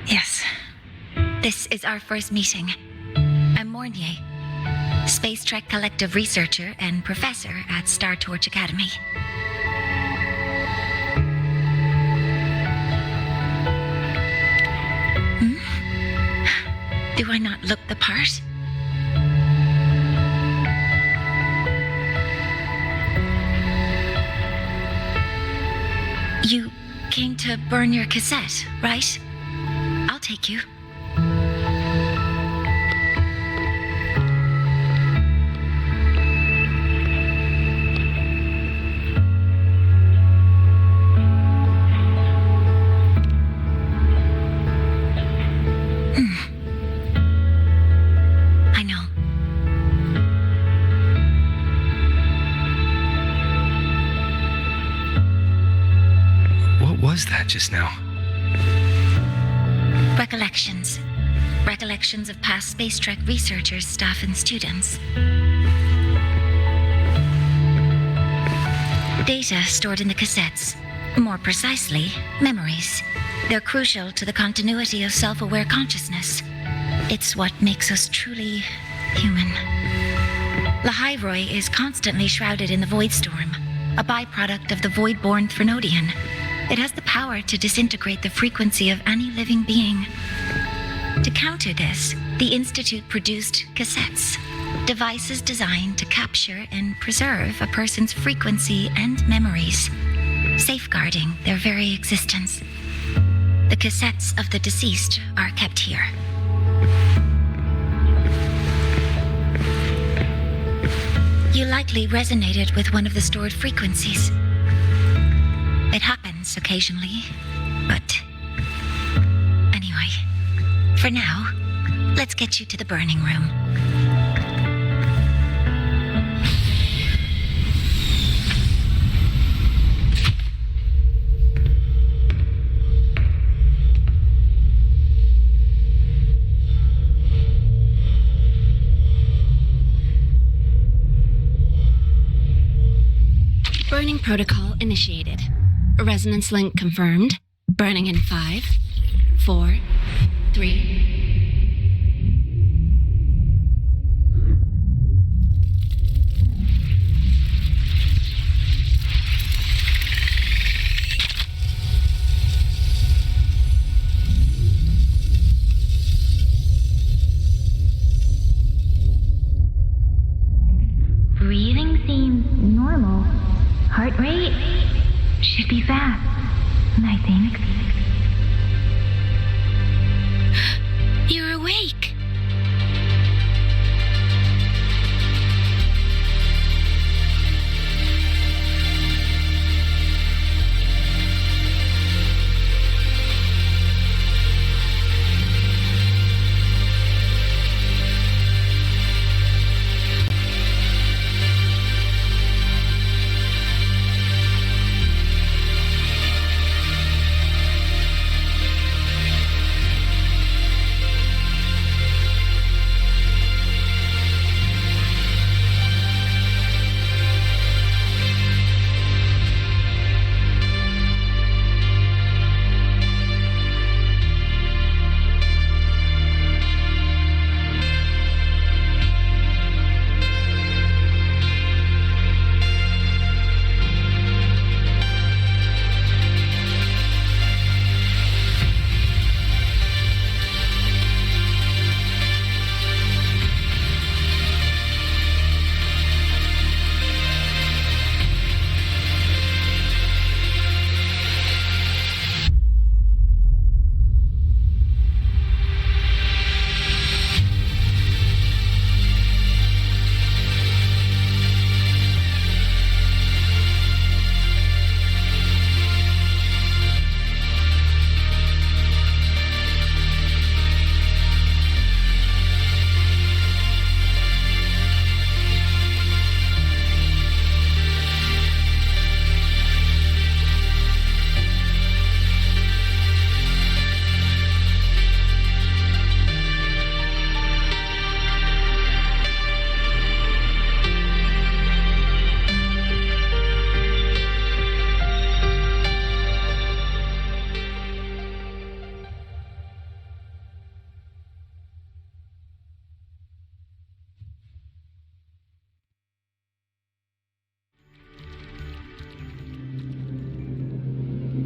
Yes. This is our first meeting. I'm Mornier, Space Trek Collective researcher and professor at Star Torch Academy. Do I not look the part? You came to burn your cassette, right? I'll take you. I know. What was that just now? Recollections. Recollections of past Space Trek researchers, staff, and students. Data stored in the cassettes. More precisely, memories. They're crucial to the continuity of self-aware consciousness. It's what makes us truly human. Lahairoi is constantly shrouded in the Void Storm, a byproduct of the Void-born Threnodian. It has the power to disintegrate the frequency of any living being. To counter this, the Institute produced cassettes, devices designed to capture and preserve a person's frequency and memories, safeguarding their very existence. The cassettes of the deceased are kept here. You likely resonated with one of the stored frequencies. It happens occasionally, but... Anyway, for now, let's get you to the burning room. Burning protocol initiated. Resonance link confirmed. Burning in 5, 4, 3. Breathing seems normal. Heart rate should be fast, I think. You're awake.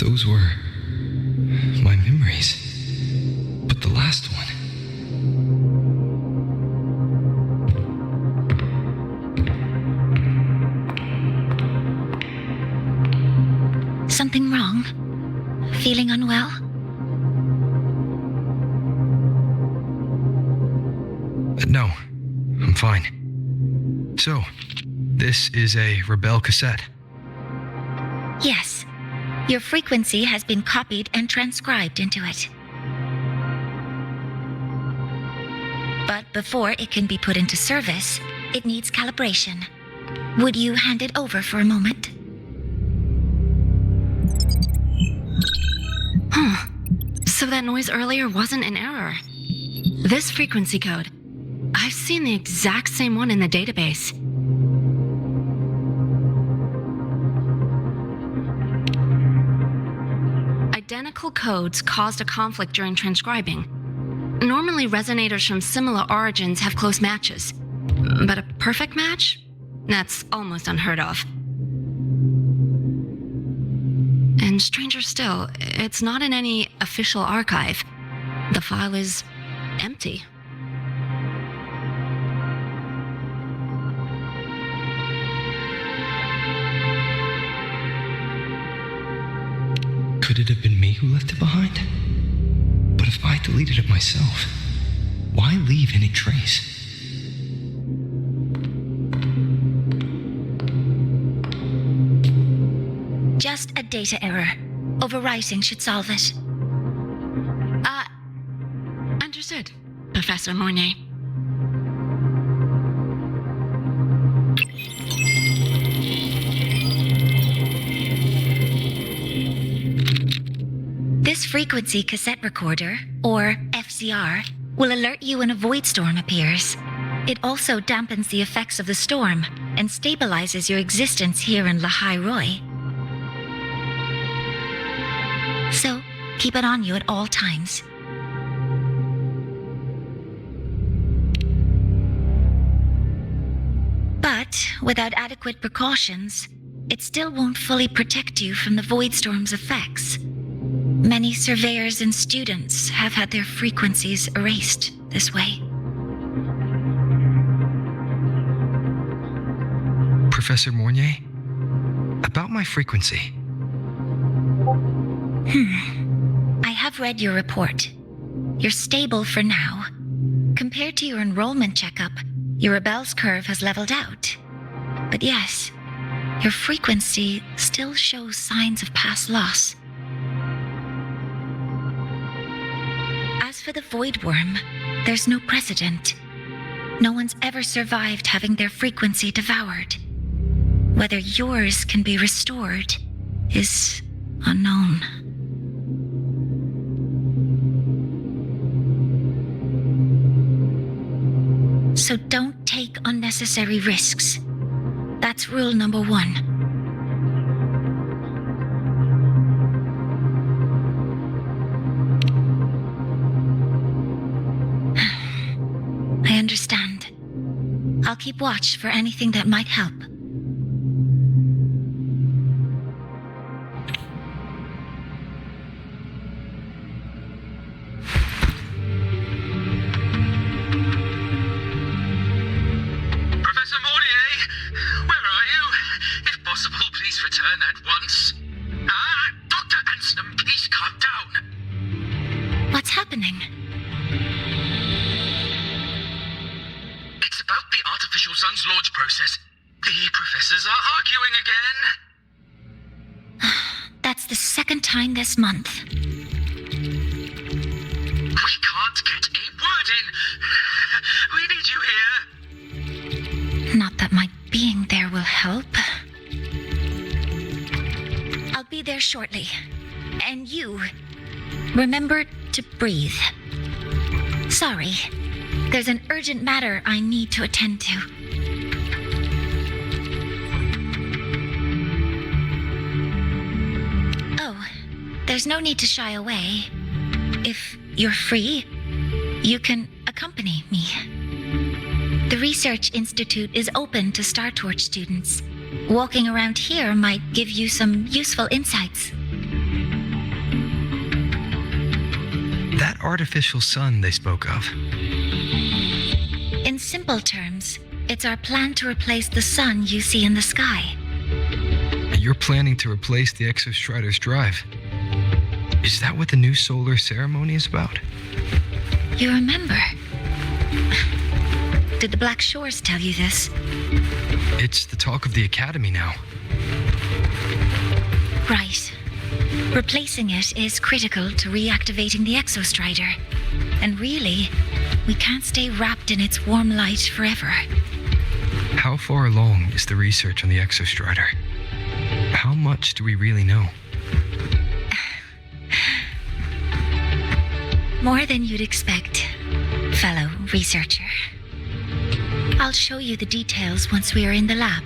Those were my memories. But the last one. Something wrong? Feeling unwell? No, I'm fine. So, this is a Rebel cassette. Yes. Your frequency has been copied and transcribed into it. But before it can be put into service, it needs calibration. Would you hand it over for a moment? Huh. So that noise earlier wasn't an error. This frequency code, I've seen the exact same one in the database. Identical codes caused a conflict during transcribing. Normally, resonators from similar origins have close matches. But a perfect match? That's almost unheard of. And stranger still, it's not in any official archive. The file is empty. Could it have been me who left it behind? But if I deleted it myself, why leave any trace? Just a data error. Overwriting should solve it. Understood, Professor Mornay. This frequency cassette recorder, or FCR, will alert you when a void storm appears. It also dampens the effects of the storm and stabilizes your existence here in Lahai Roi. So, keep it on you at all times. But without adequate precautions, it still won't fully protect you from the void storm's effects. Many surveyors and students have had their frequencies erased this way. Professor Mornay, about my frequency. I have read your report. You're stable for now. Compared to your enrollment checkup, your Rebel's curve has leveled out. But yes, your frequency still shows signs of past loss. As for the Void Worm, there's no precedent. No one's ever survived having their frequency devoured. Whether yours can be restored is unknown. So don't take unnecessary risks. That's rule number 1. I understand. I'll keep watch for anything that might help. Professor Mornier, where are you? If possible, please return at once. Dr. Anson, please calm down. What's happening? It's about the artificial sun's launch process. The professors are arguing again. That's the second time this month. We can't get a word in. We need you here. Not that my being there will help. I'll be there shortly. And you, remember to breathe. Sorry, there's an urgent matter I need to attend to. Oh, there's no need to shy away. If you're free, you can accompany me. The Research Institute is open to Star Torch students. Walking around here might give you some useful insights. That artificial sun they spoke of. In simple terms, it's our plan to replace the sun you see in the sky. You're planning to replace the Exostrider's drive. Is that what the new solar ceremony is about? You remember? Did the Black Shores tell you this? It's the talk of the Academy now. Right. Replacing it is critical to reactivating the Exostrider. And really, we can't stay wrapped in its warm light forever. How far along is the research on the Exostrider? How much do we really know? More than you'd expect, fellow researcher. I'll show you the details once we are in the lab.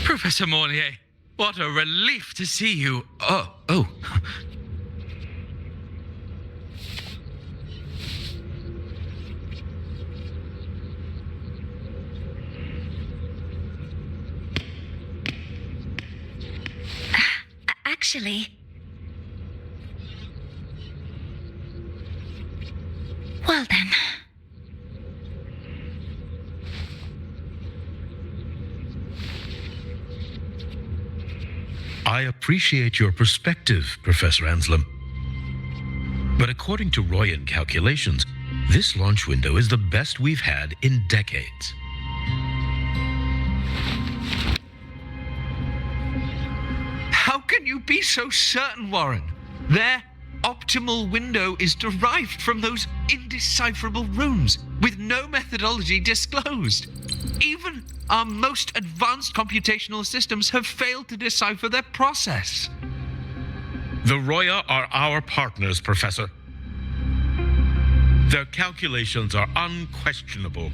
Professor Mornier, what a relief to see you. Oh. Actually... Well then... I appreciate your perspective, Professor Anslem. But according to Royan calculations, this launch window is the best we've had in decades. How can you be so certain, Warren? Their optimal window is derived from those indecipherable runes, with no methodology disclosed. Even our most advanced computational systems have failed to decipher their process. The Roya are our partners, Professor. Their calculations are unquestionable.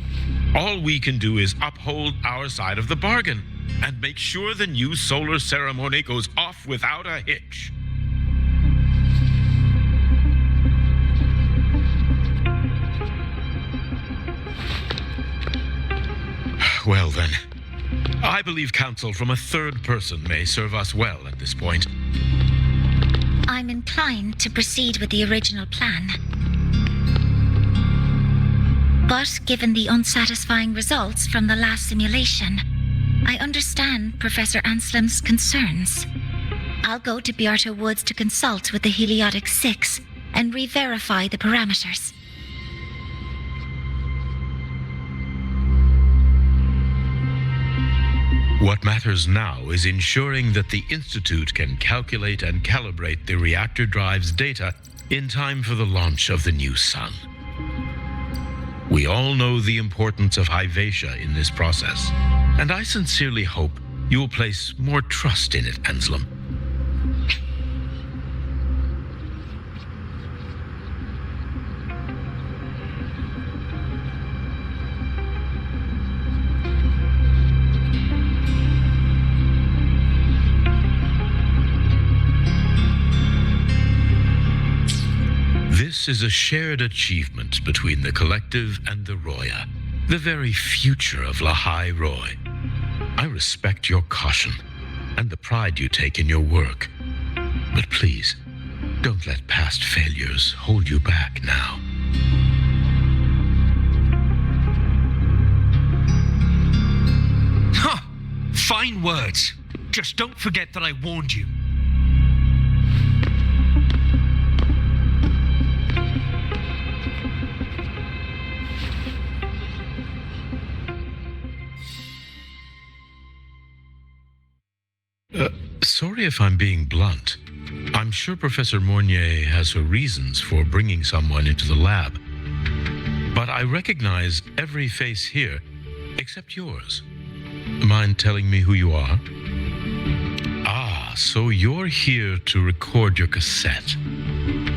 All we can do is uphold our side of the bargain and make sure the new solar ceremony goes off without a hitch. Well then, I believe counsel from a third person may serve us well at this point. I'm inclined to proceed with the original plan. But given the unsatisfying results from the last simulation, I understand Professor Anslem's concerns. I'll go to Beata Woods to consult with the Heliotic 6 and re-verify the parameters. What matters now is ensuring that the Institute can calculate and calibrate the reactor drive's data in time for the launch of the new sun. We all know the importance of Hyvatia in this process, and I sincerely hope you will place more trust in it, Anselm. This is a shared achievement between the Collective and the Roya, the very future of Lahai Roy. I respect your caution and the pride you take in your work. But please, don't let past failures hold you back now. Huh! Fine words. Just don't forget that I warned you. Sorry if I'm being blunt. I'm sure Professor Mornier has her reasons for bringing someone into the lab. But I recognize every face here, except yours. Mind telling me who you are? Ah, so you're here to record your cassette.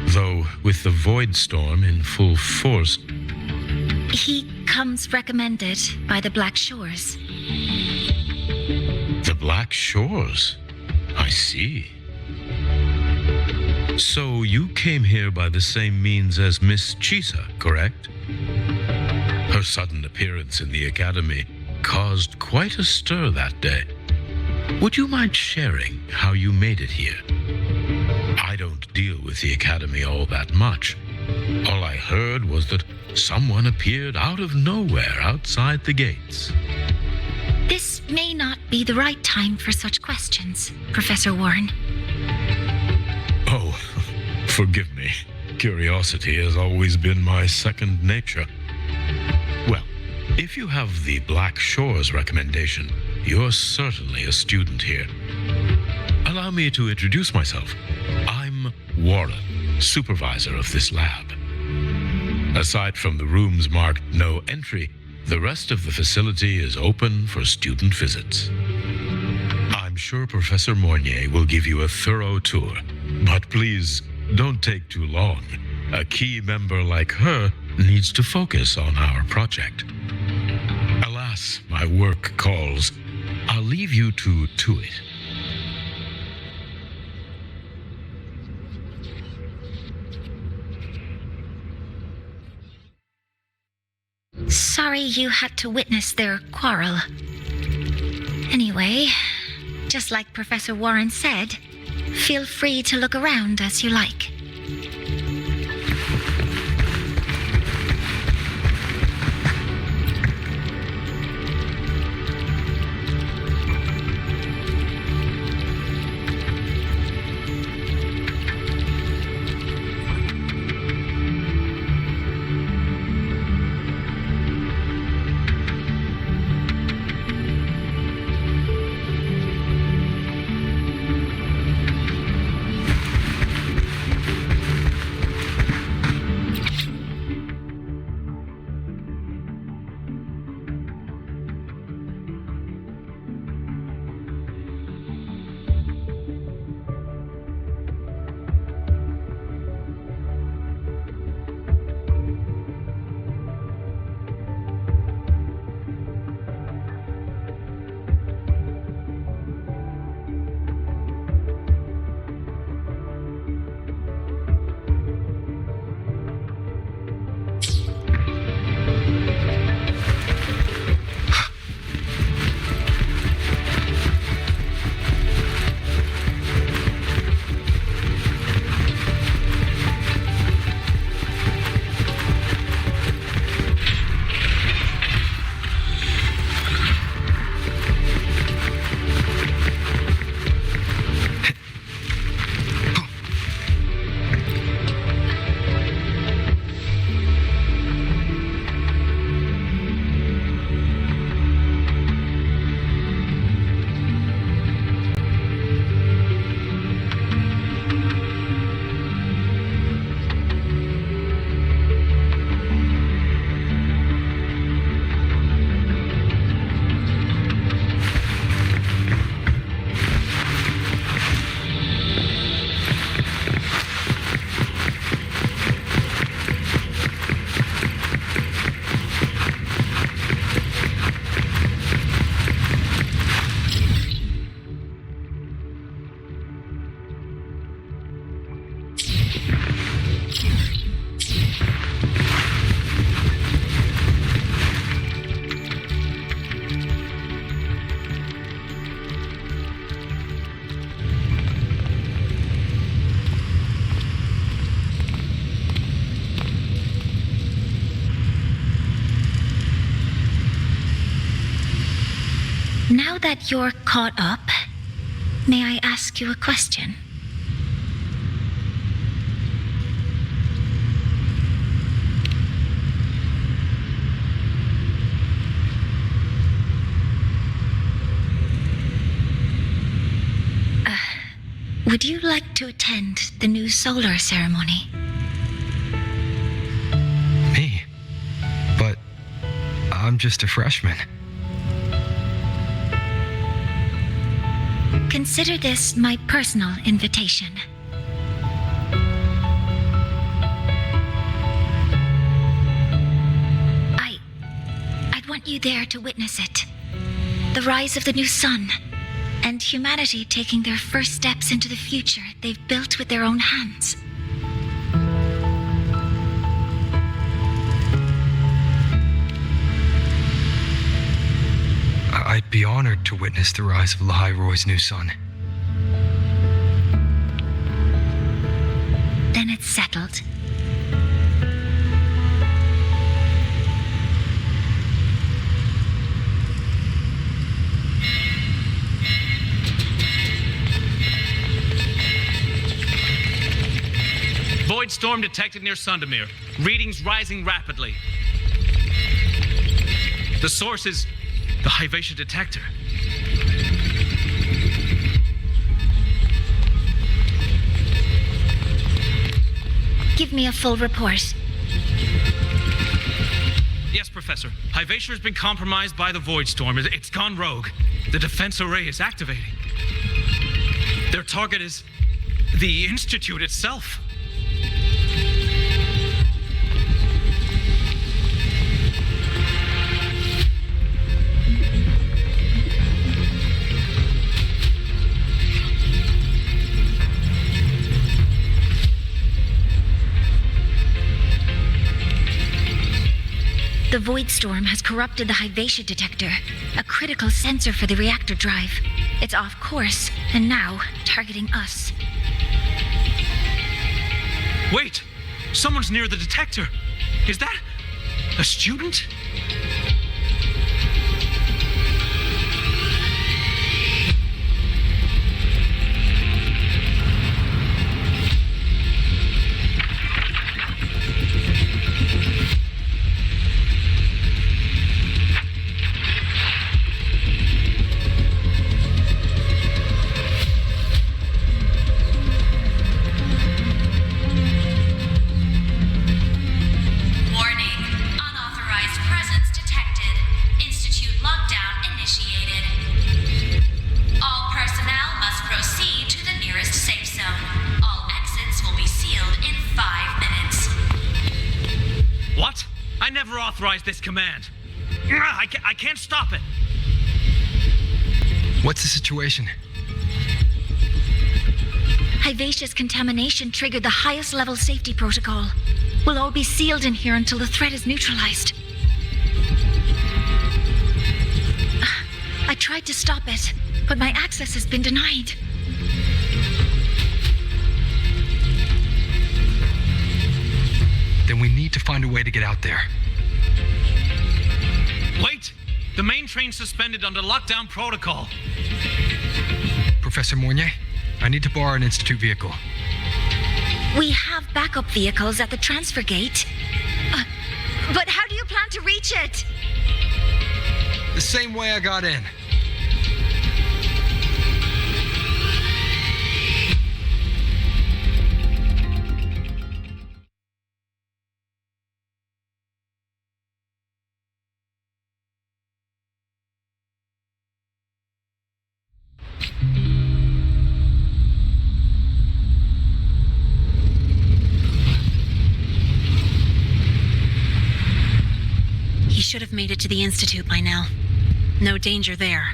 Though with the Void Storm in full force... He comes recommended by the Black Shores. The Black Shores? I see. So you came here by the same means as Miss Chisa, correct? Her sudden appearance in the academy caused quite a stir that day. Would you mind sharing how you made it here? I don't deal with the academy all that much. All I heard was that someone appeared out of nowhere outside the gates. This may not be the right time for such questions, Professor Warren. Oh, forgive me. Curiosity has always been my second nature. Well, if you have the Black Shores recommendation, you're certainly a student here. Allow me to introduce myself. I'm Warren, supervisor of this lab. Aside from the rooms marked no entry, the rest of the facility is open for student visits. I'm sure Professor Mornier will give you a thorough tour, but please don't take too long. A key member like her needs to focus on our project. Alas, my work calls. I'll leave you to it. Sorry you had to witness their quarrel. Anyway, just like Professor Warren said, feel free to look around as you like. that you're caught up, may I ask you a question? Would you like to attend the new solar ceremony? Me? But I'm just a freshman. Consider this my personal invitation. I'd want you there to witness it. The rise of the new sun, and humanity taking their first steps into the future they've built with their own hands. I'd be honored to witness the rise of Lahai Roy's new sun. Then it's settled. Void storm detected near Sundamir. Readings rising rapidly. The source is the Hyvatia detector. Give me a full report. Yes, Professor. Hyvatia has been compromised by the Void Storm. It's gone rogue. The defense array is activating. Their target is the Institute itself. The Void Storm has corrupted the Hyvatia detector, a critical sensor for the reactor drive. It's off course, and now targeting us. Wait! Someone's near the detector. Is that a student? Authorize this command. I can't stop it. What's the situation? Hyvatia's contamination triggered the highest level safety protocol. We'll all be sealed in here until the threat is neutralized. I tried to stop it, but my access has been denied. Then we need to find a way to get out there. Wait! The main train's suspended under lockdown protocol. Professor Mornier, I need to borrow an Institute vehicle. We have backup vehicles at the transfer gate. But how do you plan to reach it? The same way I got in. Should have made it to the Institute by now. No danger there.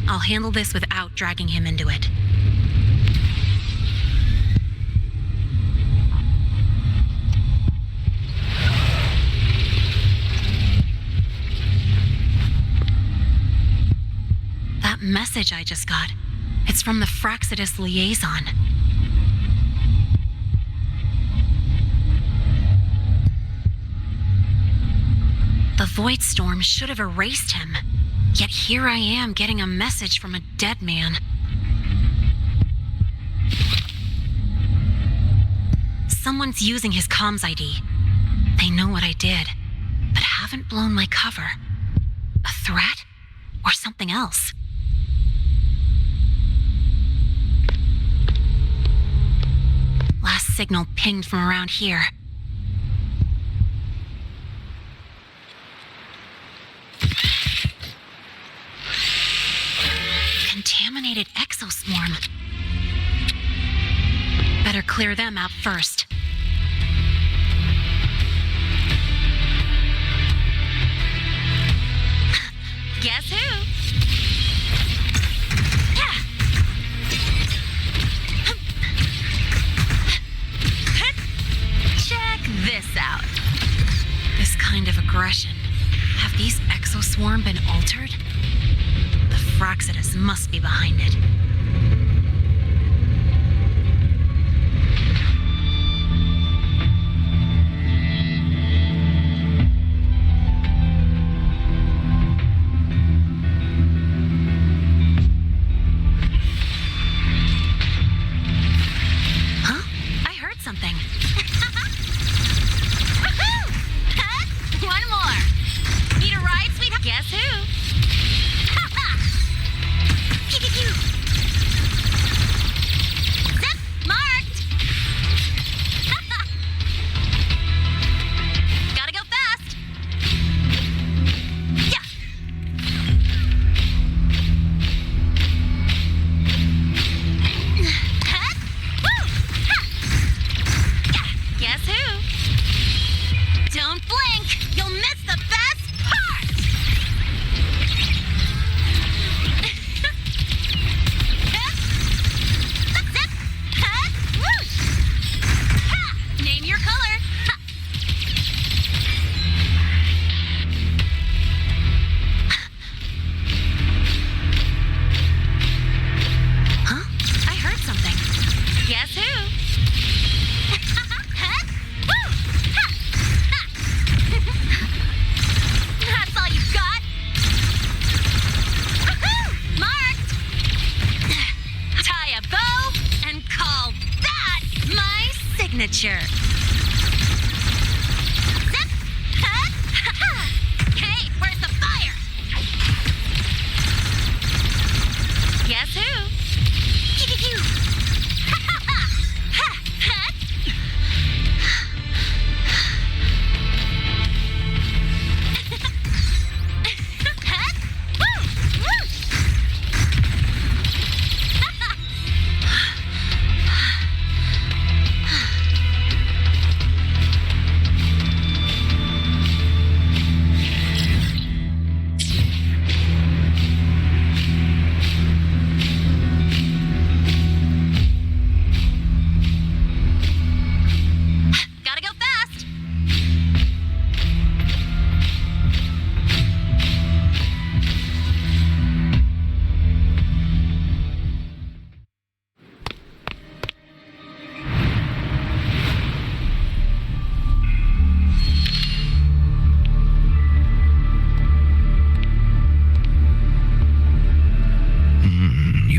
I'll handle this without dragging him into it. That message I just got, it's from the Fraxidus liaison. The Void Storm should have erased him. Yet here I am getting a message from a dead man. Someone's using his comms ID. They know what I did, but haven't blown my cover. A threat? Or something else? Last signal pinged from around here. Contaminated exoswarm. Better clear them out first. Guess who? Check this out. This kind of aggression. Have these exoswarm been altered? The Fraxidus must be behind it. Signature. Zip! Hey, where's the fire? Guess who?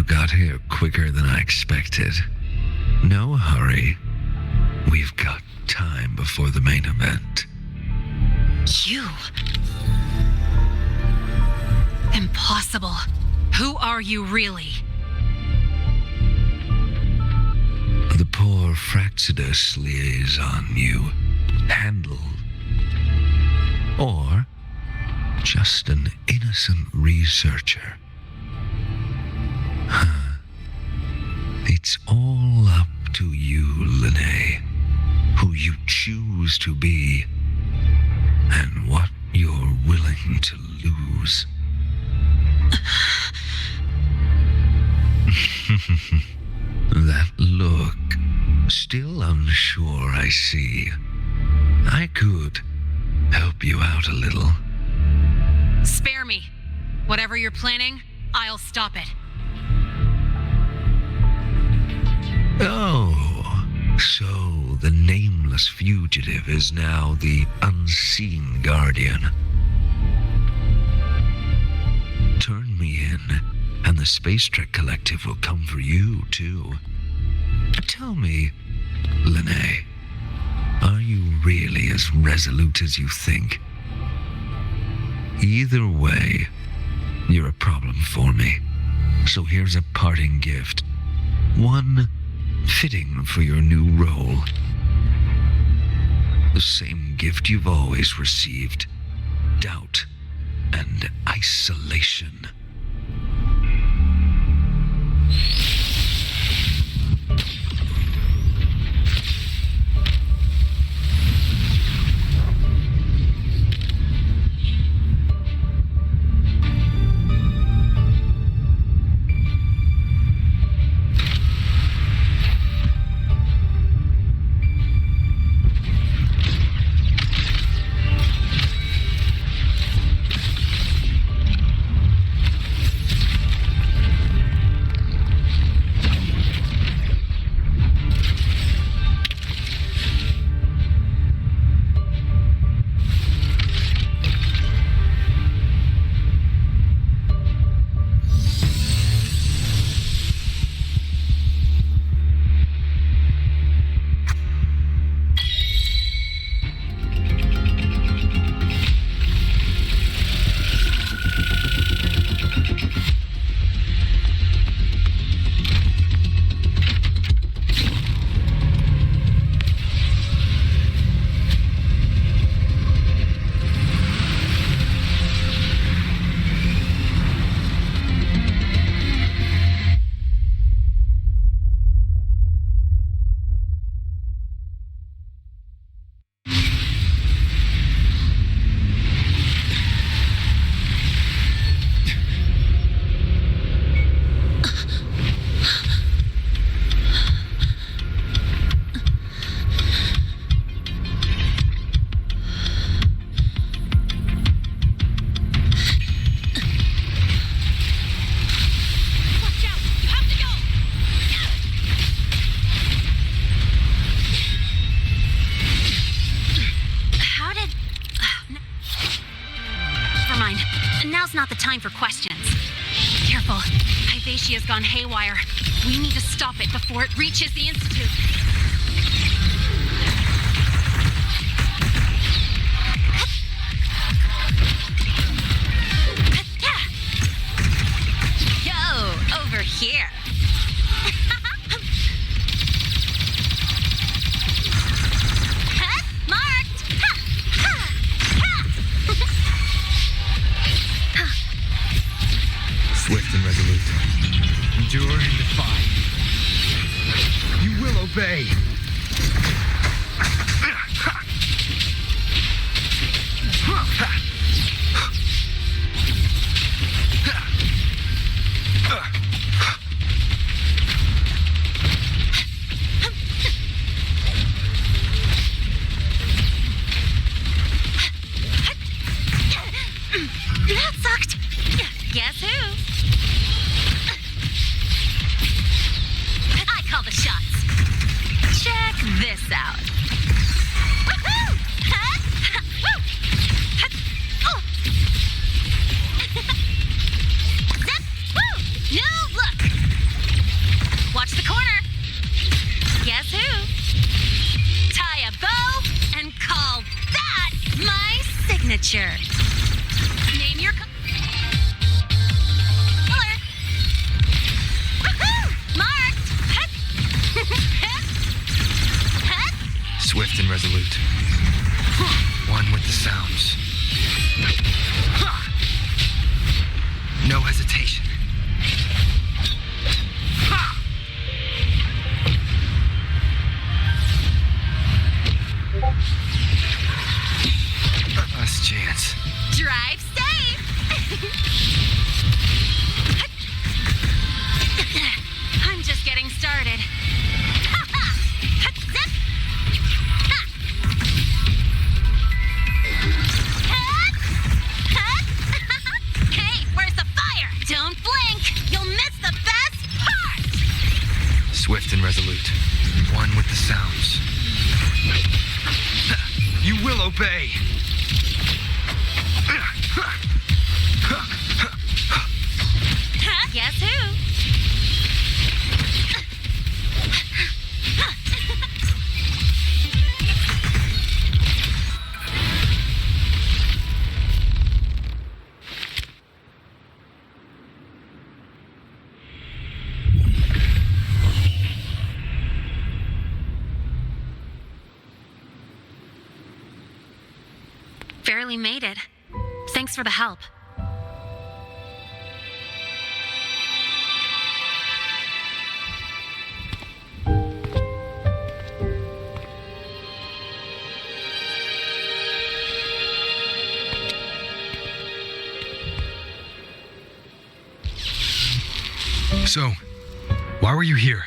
Got here quicker than I expected. No hurry. We've got time before the main event. You? Impossible. Who are you really? The poor Fraxidus liaison you handled. Or just an innocent researcher. It's all up to you, Lene, who you choose to be, and what you're willing to lose. That look, still unsure, I see. I could help you out a little. Spare me. Whatever you're planning, I'll stop it. Oh, so the nameless fugitive is now the unseen guardian. the Space Trek Collective will come for you, too. Tell me, Lene, are you really as resolute as you think? Either way, you're a problem for me. So here's a parting gift. One fitting for your new role. The same gift you've always received. Doubt and isolation. Not the time for questions. Careful. Hyvatia's gone haywire. We need to stop it before it reaches the Institute. Yo, over here. Swift and resolute. Endure and defy. You will obey. That sucked. Guess who? I call the shots. Check this out. Woohoo! Huh? Woo! Oh! Zip! Woo! New look! Watch the corner. Guess who? Tie a bow and call that my signature. Name your color. Woohoo! Marked! Swift and resolute. One with the sounds. No hesitation. Last chance. Drive safe! I'm just getting started. Zip! Hey, where's the fire? Don't blink! You'll miss the best part! Swift and resolute. One with the sounds. You will obey. Guess who? barely made it. Thanks for the help. So, why were you here?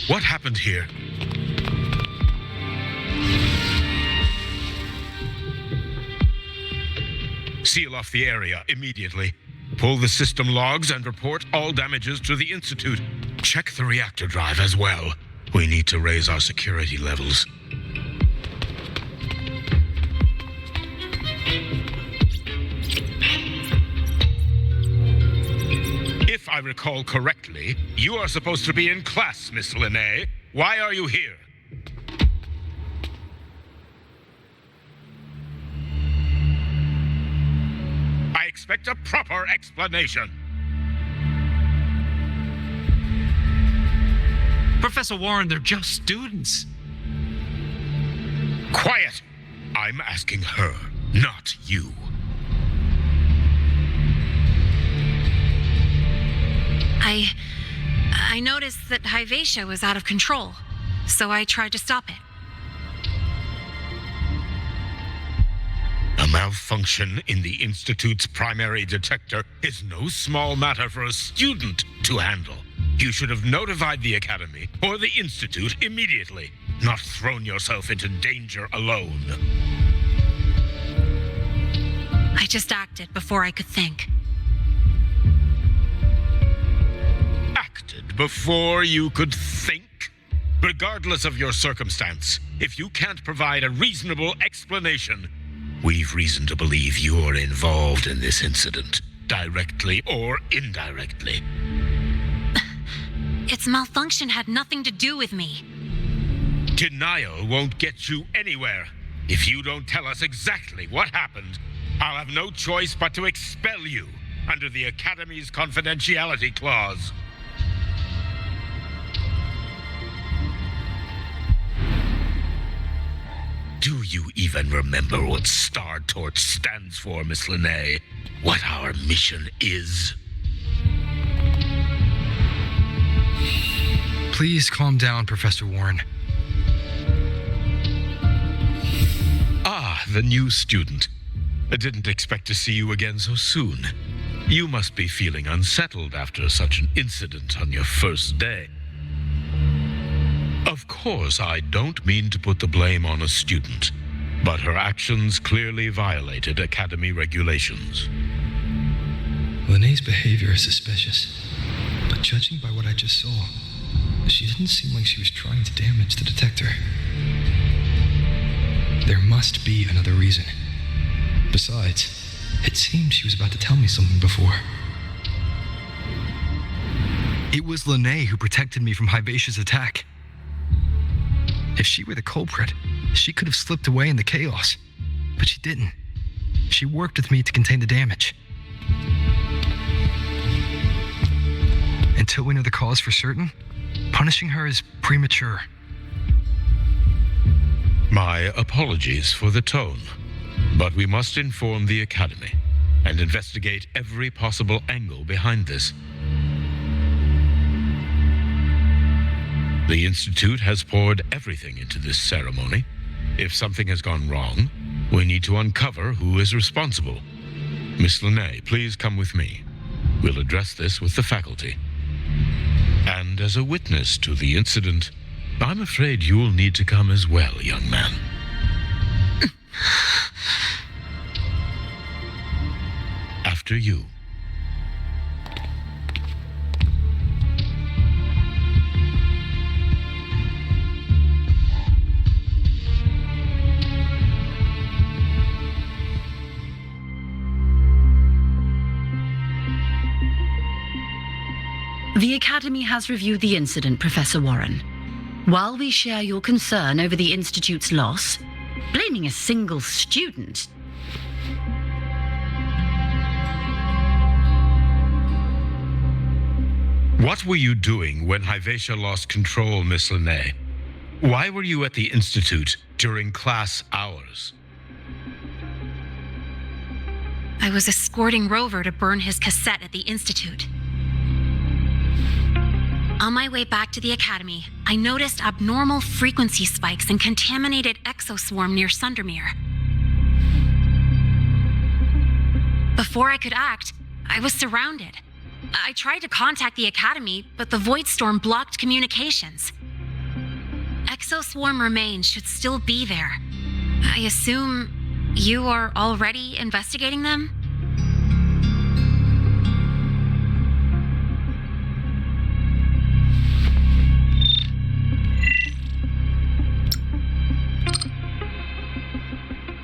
What happened here? Seal off the area immediately. Pull the system logs and report all damages to the Institute. Check the reactor drive as well. We need to raise our security levels. If I recall correctly, you are supposed to be in class, Miss Linnae. Why are you here? I expect a proper explanation. Professor Warren, they're just students. Quiet! I'm asking her, not you. I noticed that Hyvatia was out of control, so I tried to stop it. A malfunction in the Institute's primary detector is no small matter for a student to handle. You should have notified the Academy or the Institute immediately, not thrown yourself into danger alone. I just acted before I could think. Before you could think? Regardless of your circumstance, if you can't provide a reasonable explanation, we've reason to believe you're involved in this incident, directly or indirectly. Its malfunction had nothing to do with me. Denial won't get you anywhere. If you don't tell us exactly what happened, I'll have no choice but to expel you under the Academy's confidentiality clause. Do you even remember what Star Torch stands for, Miss Linnae? What our mission is? Please calm down, Professor Warren. Ah, the new student. I didn't expect to see you again so soon. You must be feeling unsettled after such an incident on your first day. Of course, I don't mean to put the blame on a student, but her actions clearly violated Academy regulations. Linnae's behavior is suspicious, but judging by what I just saw, she didn't seem like she was trying to damage the detector. There must be another reason. Besides, it seemed she was about to tell me something before. It was Linnae who protected me from Hivatia's attack. If she were the culprit, she could have slipped away in the chaos. But she didn't. She worked with me to contain the damage. Until we know the cause for certain, punishing her is premature. My apologies for the tone, but we must inform the Academy and investigate every possible angle behind this. The Institute has poured everything into this ceremony. If something has gone wrong, we need to uncover who is responsible. Miss Linnae, please come with me. We'll address this with the faculty. And as a witness to the incident, I'm afraid you'll need to come as well, young man. After you. The Academy has reviewed the incident, Professor Warren. While we share your concern over the Institute's loss, blaming a single student... What were you doing when Hyvatia lost control, Miss Linnae? Why were you at the Institute during class hours? I was escorting Rover to burn his cassette at the Institute. On my way back to the Academy, I noticed abnormal frequency spikes and contaminated exoswarm near Sundermere. Before I could act, I was surrounded. I tried to contact the Academy, but the Void Storm blocked communications. Exoswarm remains should still be there. I assume you are already investigating them?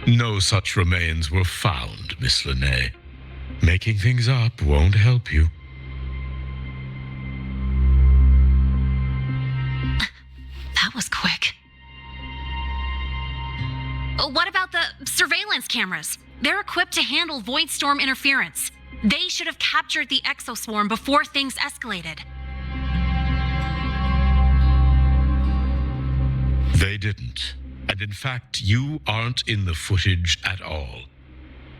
No such remains were found, Miss Linnae. Making things up won't help you. That was quick. What about the surveillance cameras? They're equipped to handle Void Storm interference. They should have captured the exoswarm before things escalated. They didn't. And in fact, you aren't in the footage at all.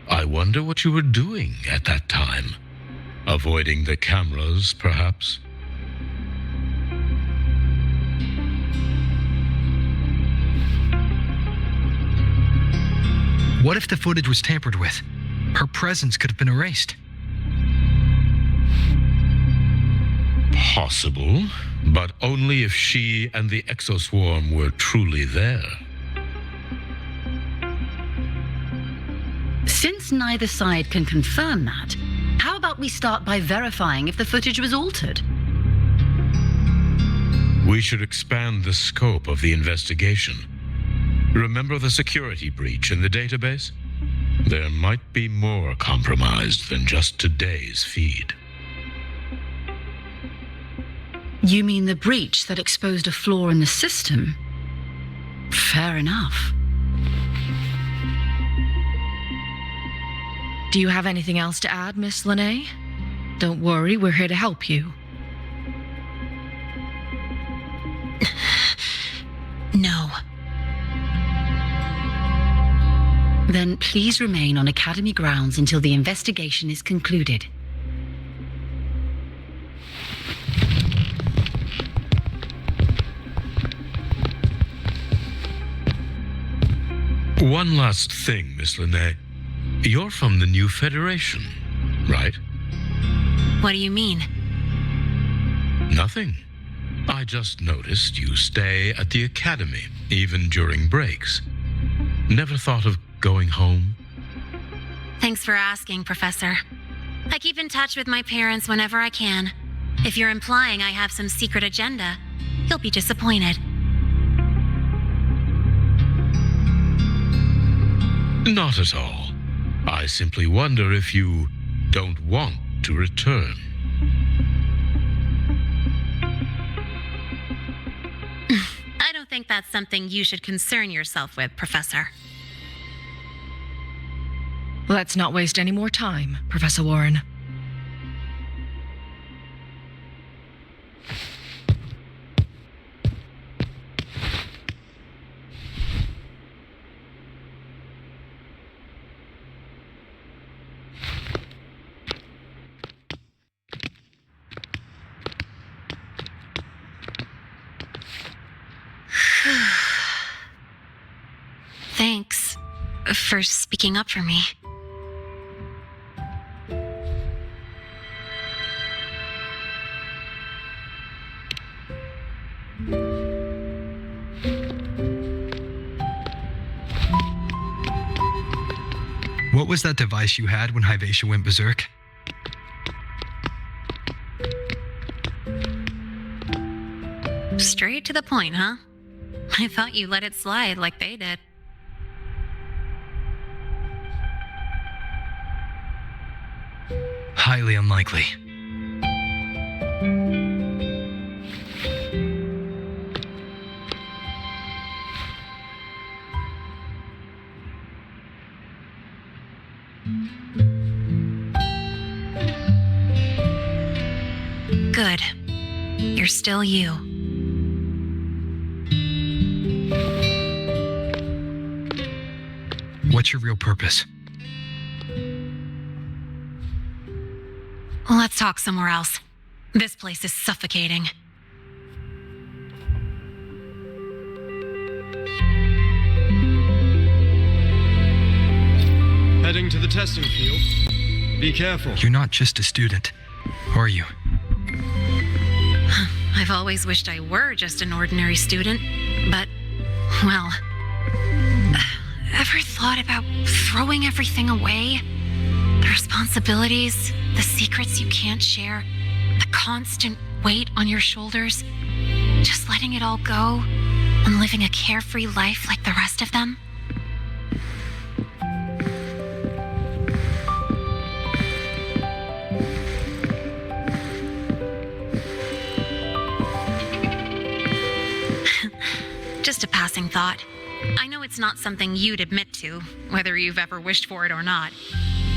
I wonder what you were doing at that time. Avoiding the cameras, perhaps? What if the footage was tampered with? Her presence could have been erased. Possible, but only if she and the exoswarm were truly there. Since neither side can confirm that, how about we start by verifying if the footage was altered? We should expand the scope of the investigation. Remember the security breach in the database? There might be more compromised than just today's feed. You mean the breach that exposed a flaw in the system? Fair enough. Do you have anything else to add, Miss Linnae? Don't worry, we're here to help you. No. Then please remain on Academy grounds until the investigation is concluded. One last thing, Miss Linnae. You're from the New Federation, right? What do you mean? Nothing. I just noticed you stay at the Academy, even during breaks. Never thought of going home? Thanks for asking, Professor. I keep in touch with my parents whenever I can. If you're implying I have some secret agenda, you'll be disappointed. Not at all. I simply wonder if you don't want to return. I don't think that's something you should concern yourself with, Professor. Let's not waste any more time, Professor Warren. Thanks for speaking up for me. What was that device you had when Hyvatia went berserk? Straight to the point, huh? I thought you let it slide like they did. Highly unlikely. Good. You're still you. What's your real purpose? Let's talk somewhere else. This place is suffocating. Heading to the testing field. Be careful. You're not just a student, are you? I've always wished I were just an ordinary student, but, well, ever thought about throwing everything away? The responsibilities, the secrets you can't share, the constant weight on your shoulders, just letting it all go and living a carefree life like the rest of them? Just a passing thought. I know it's not something you'd admit to, whether you've ever wished for it or not.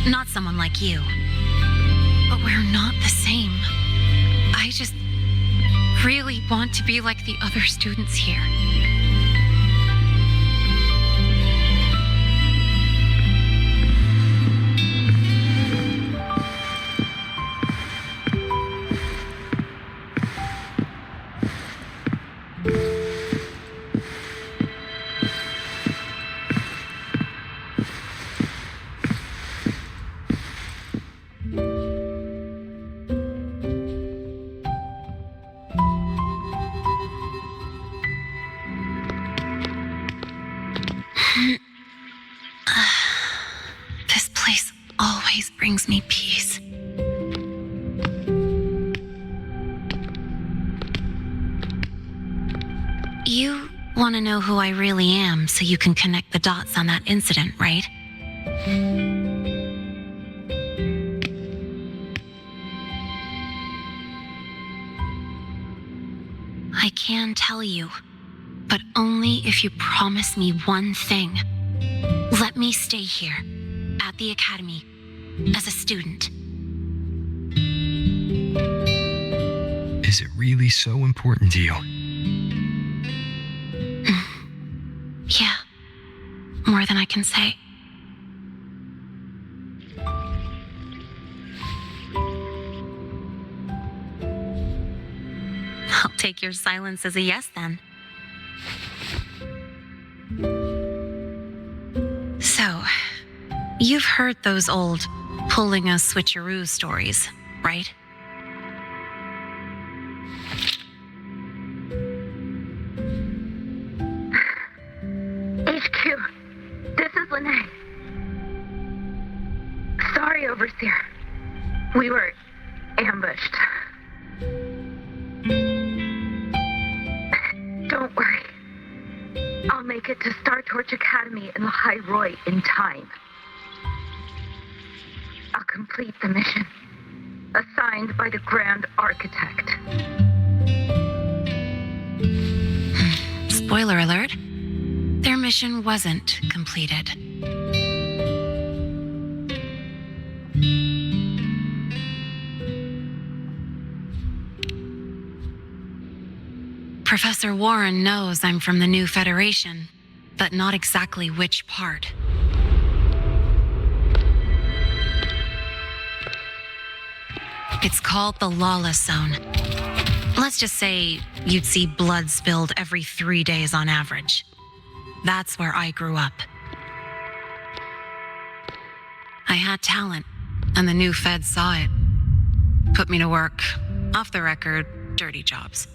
Not someone like you. But we're not the same. I just really want to be like the other students here. This place always brings me peace. You want to know who I really am so you can connect the dots on that incident, right? I can tell you, but only if you promise me one thing. Let me stay here, at the academy, as a student. Is it really so important to you? Yeah, more than I can say. I'll take your silence as a yes then. So, you've heard those old pulling a switcheroo stories, right? HQ, this is Lene. Sorry, Overseer. We were ambushed. Don't worry. I'll make it to Star Torch Academy in Lahai Roi in time. I'll complete the mission assigned by the Grand Architect. Spoiler alert, their mission wasn't completed. Professor Warren knows I'm from the New Federation, but not exactly which part. It's called the Lawless Zone. Let's just say you'd see blood spilled every 3 days on average. That's where I grew up. I had talent, and the new feds saw it. Put me to work, off the record, dirty jobs.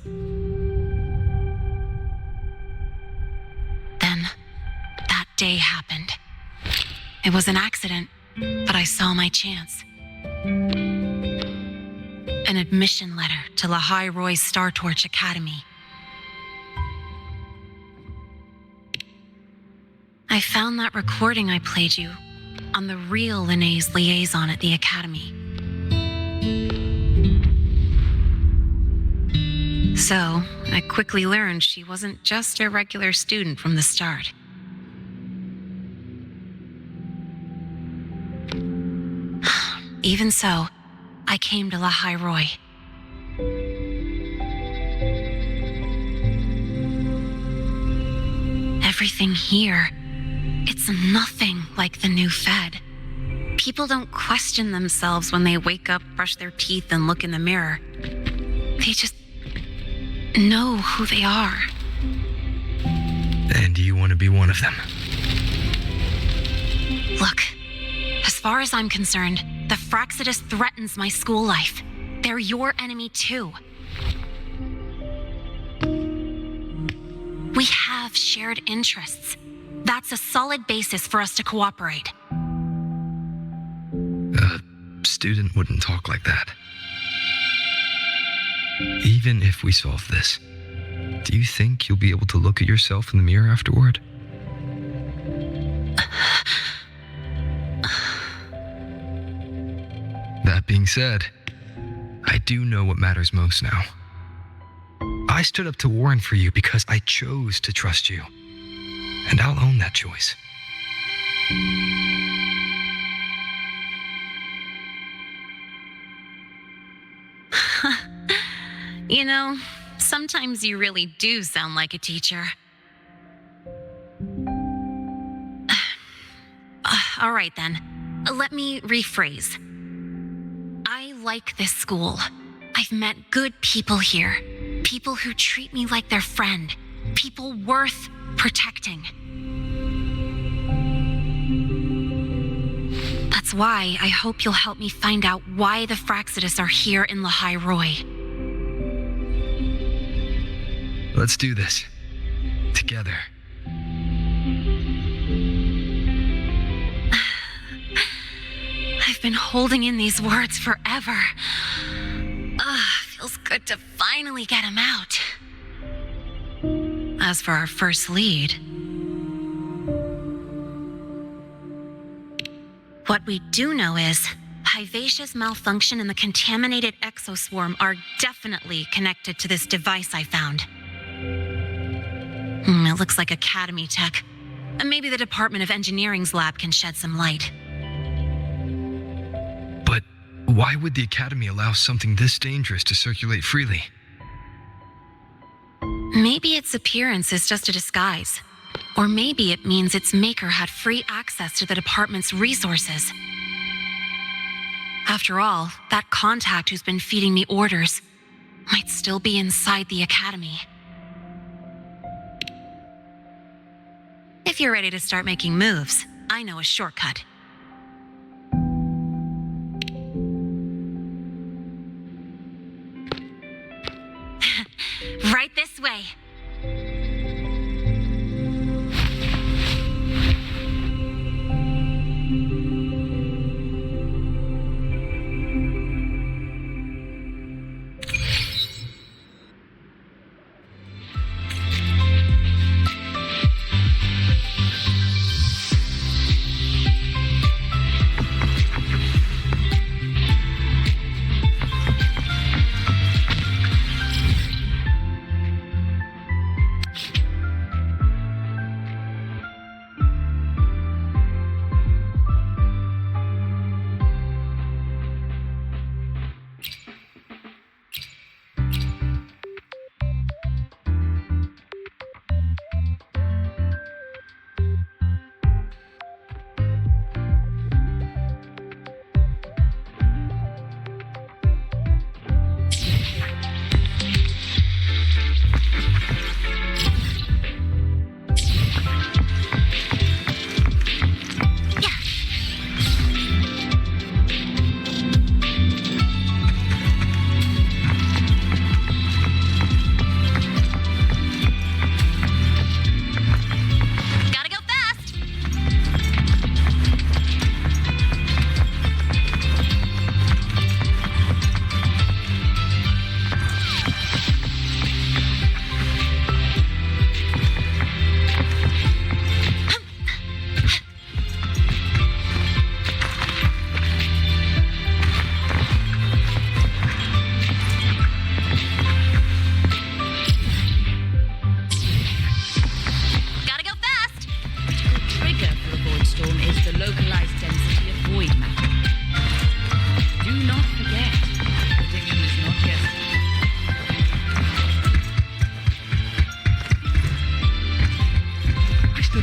Then, that day happened. It was an accident, but I saw my chance. An admission letter to Lahai Roi Star Torch Academy. I found that recording I played you on the real Lene's liaison at the Academy. So, I quickly learned she wasn't just a regular student from the start. Even so, I came to Lahai Roi. everything here, it's nothing like the new Fed. People don't question themselves when they wake up, brush their teeth, and look in the mirror. They just know who they are. And you want to be one of them? Look, as far as I'm concerned, the Fraxidus threatens my school life. They're your enemy too. We have shared interests. That's a solid basis for us to cooperate. A student wouldn't talk like that. Even if we solve this, do you think you'll be able to look at yourself in the mirror afterward? That being said, I do know what matters most now. I stood up to Warren for you because I chose to trust you. And I'll own that choice. You know, sometimes you really do sound like a teacher. All right then, let me rephrase. I like this school. I've met good people here. People who treat me like their friend. People worth protecting. That's why I hope you'll help me find out why the Fraxidus are here in Lahai Roi. Let's do this. Together. I've been holding in these words forever. Feels good to finally get them out. As for our first lead, what we do know is Hyvatia's malfunction and the contaminated exoswarm are definitely connected to this device I found. It looks like Academy tech. Maybe the Department of Engineering's lab can shed some light. But why would the Academy allow something this dangerous to circulate freely? Maybe its appearance is just a disguise. Or maybe it means its maker had free access to the department's resources. After all, that contact who's been feeding me orders might still be inside the Academy. If you're ready to start making moves, I know a shortcut. Right this way.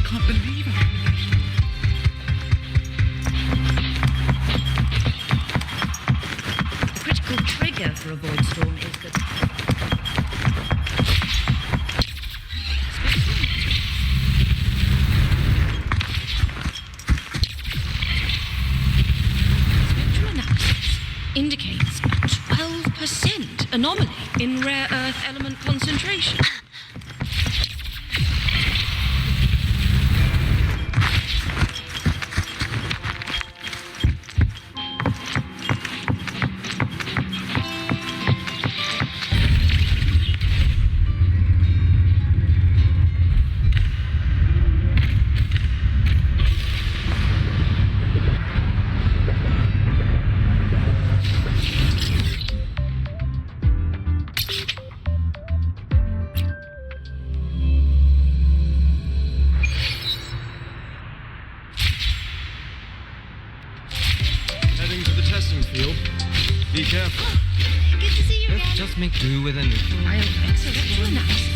can't believe it. The critical trigger for a void storm is that... Spectral analysis indicates a 12% anomaly in rare earth element concentration. Heading to the testing field. Be careful. Good to see you again. Just make do with anything. Spectral analysis.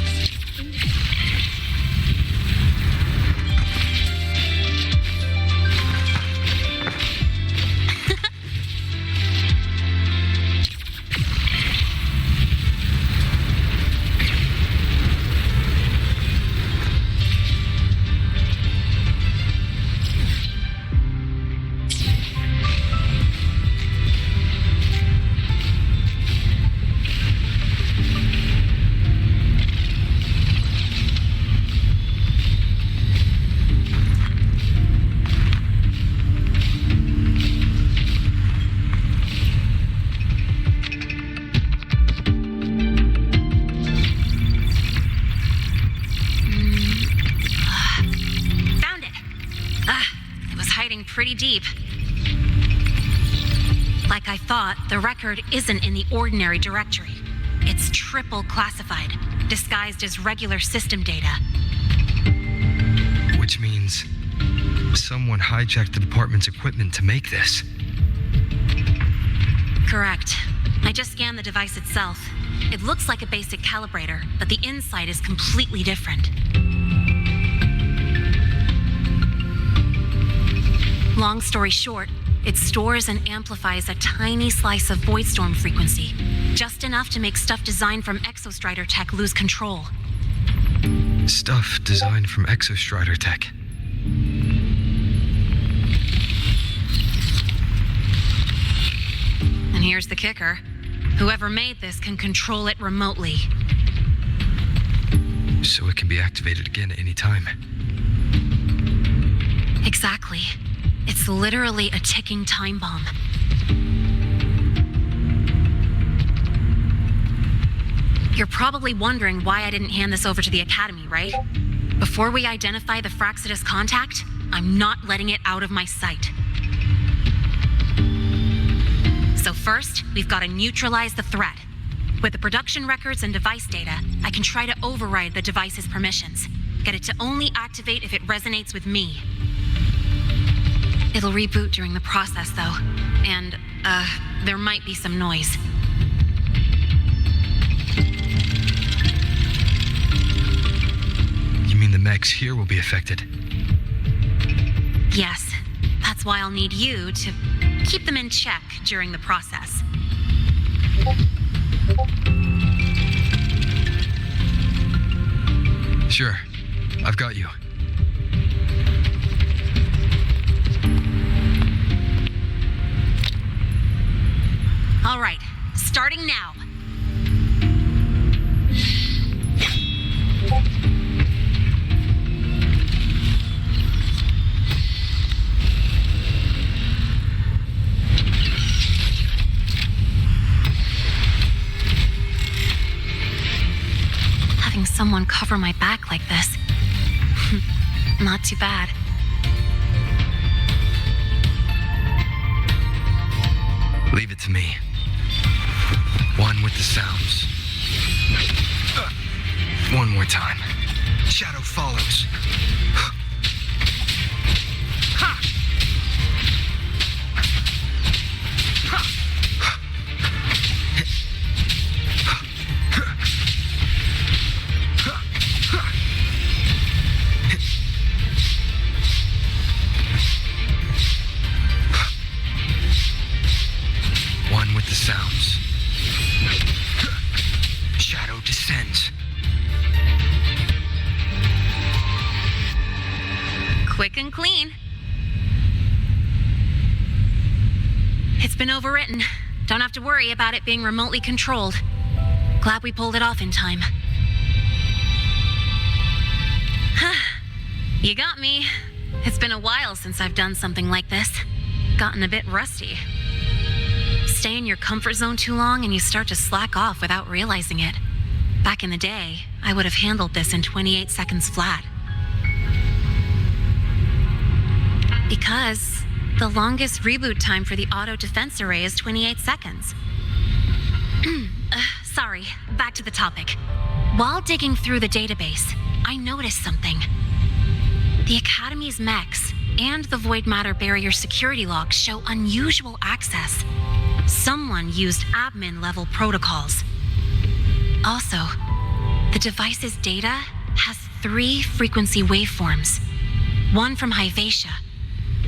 Found it. It was hiding pretty deep. Like I thought, the record isn't in the ordinary directory. It's triple classified, disguised as regular system data. Which means someone hijacked the department's equipment to make this. Correct. I just scanned the device itself. It looks like a basic calibrator, but the inside is completely different. Long story short, it stores and amplifies a tiny slice of Voidstorm frequency, just enough to make stuff designed from Exostrider tech lose control. Stuff designed from Exostrider tech. And here's the kicker. Whoever made this can control it remotely. So it can be activated again at any time. Exactly. It's literally a ticking time bomb. You're probably wondering why I didn't hand this over to the Academy, right? Before we identify the Fraxidus contact, I'm not letting it out of my sight. So first, we've got to neutralize the threat. With the production records and device data, I can try to override the device's permissions. Get it to only activate if it resonates with me. It'll reboot during the process, though. And, there might be some noise. You mean the mechs here will be affected? Yes. That's why I'll need you to keep them in check during the process. Sure. I've got you. All right, starting now. Having someone cover my back like this, not too bad. Leave it to me. One with the sounds. One more time. Shadow follows. ends. Quick and clean. It's been overwritten. Don't have to worry about it being remotely controlled. Glad we pulled it off in time. You got me. It's been a while since I've done something like this. Gotten a bit rusty. Stay in your comfort zone too long and you start to slack off without realizing it. Back in the day, I would have handled this in 28 seconds flat. Because the longest reboot time for the auto defense array is 28 seconds. Sorry, back to the topic. While digging through the database, I noticed something. The Academy's mechs and the Void Matter Barrier security logs show unusual access. Someone used admin-level protocols. Also, the device's data has 3 frequency waveforms. One from Hyvatia.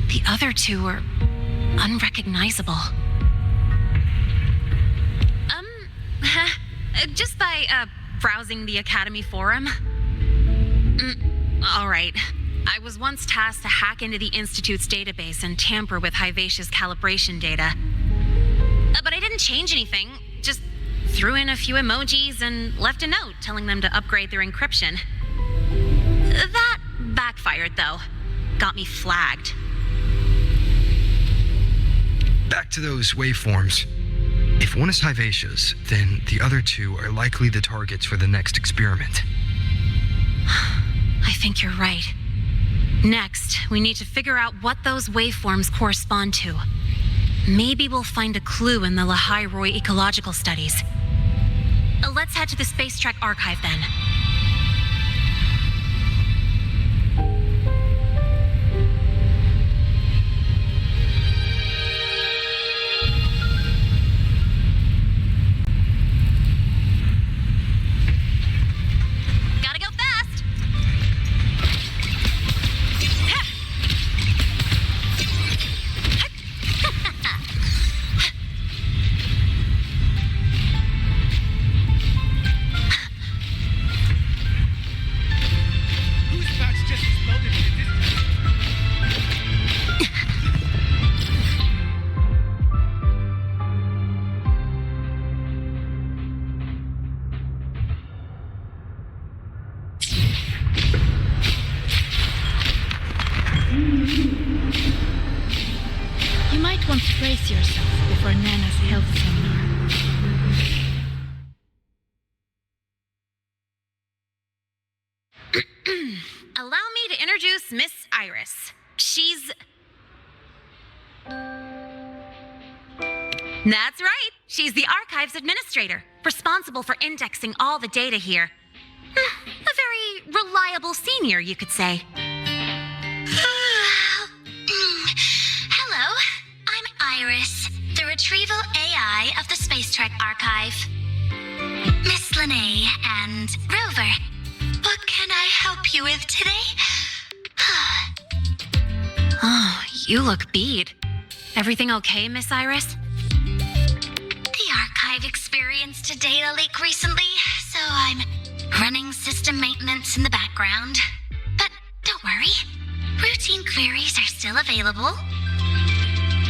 The other 2 are unrecognizable. Just by, browsing the Academy forum. All right. I was once tasked to hack into the Institute's database and tamper with Hyvatia's calibration data. But I didn't change anything, just threw in a few emojis and left a note telling them to upgrade their encryption. That backfired, though. Got me flagged. Back to those waveforms. If one is Hyvatia's, then the other 2 are likely the targets for the next experiment. I think you're right. Next, we need to figure out what those waveforms correspond to. Maybe we'll find a clue in the Lehigh Roy ecological studies. Let's head to the Space Trek archive then. Gotta go fast! You might want to brace yourself before Nana's health seminar. Allow me to introduce Miss Iris. She's... That's right. She's the archives administrator, responsible for indexing all the data here. A very reliable senior, you could say. Hello, I'm Iris, the retrieval AI of the Space Trek Archive. Miss Lene and Rover, what can I help you with today? Oh, you look beat. Everything okay, Miss Iris? The archive experienced a data leak recently, so I'm running system maintenance in the background. But don't worry, routine queries are still available.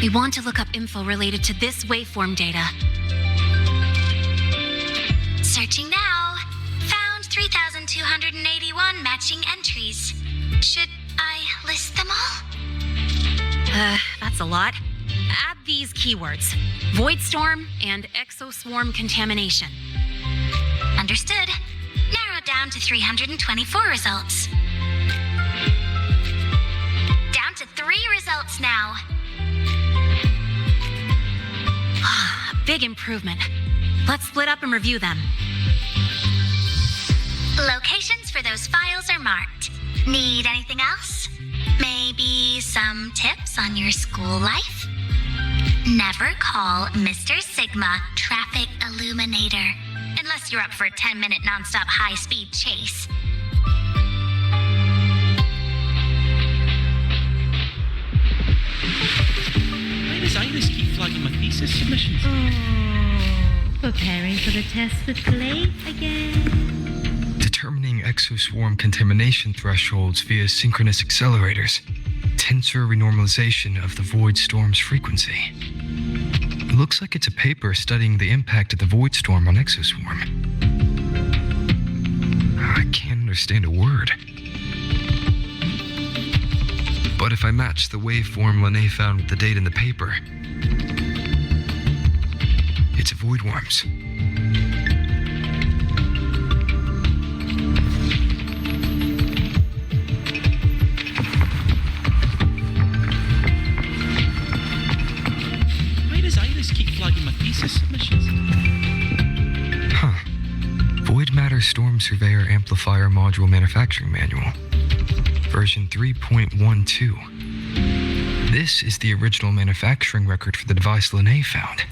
We want to look up info related to this waveform data. Searching now. Found 3,281 matching entries. Should I list them all? That's a lot. Add these keywords: Voidstorm and Exoswarm contamination. Understood. Narrow down to 324 results. Down to 3 results now. Big improvement. Let's split up and review them. Locations for those files are marked. Need anything else? Maybe some tips on your school life? Never call Mr. Sigma Traffic Illuminator unless you're up for a 10-minute nonstop high-speed chase. Why does Iris keep flagging my thesis submissions? preparing for the test with Blake again. Determining exoswarm contamination thresholds via synchronous accelerators. Tensor renormalization of the void storm's frequency. It looks like it's a paper studying the impact of the void storm on exoswarm. I can't understand a word. But if I match the waveform Linné found with the date in the paper, it's void worms. Why does Iris keep flagging my thesis submissions? Huh. Void Matter Storm Surveyor Amplifier Module Manufacturing Manual. Version 3.12. This is the original manufacturing record for the device Linné found.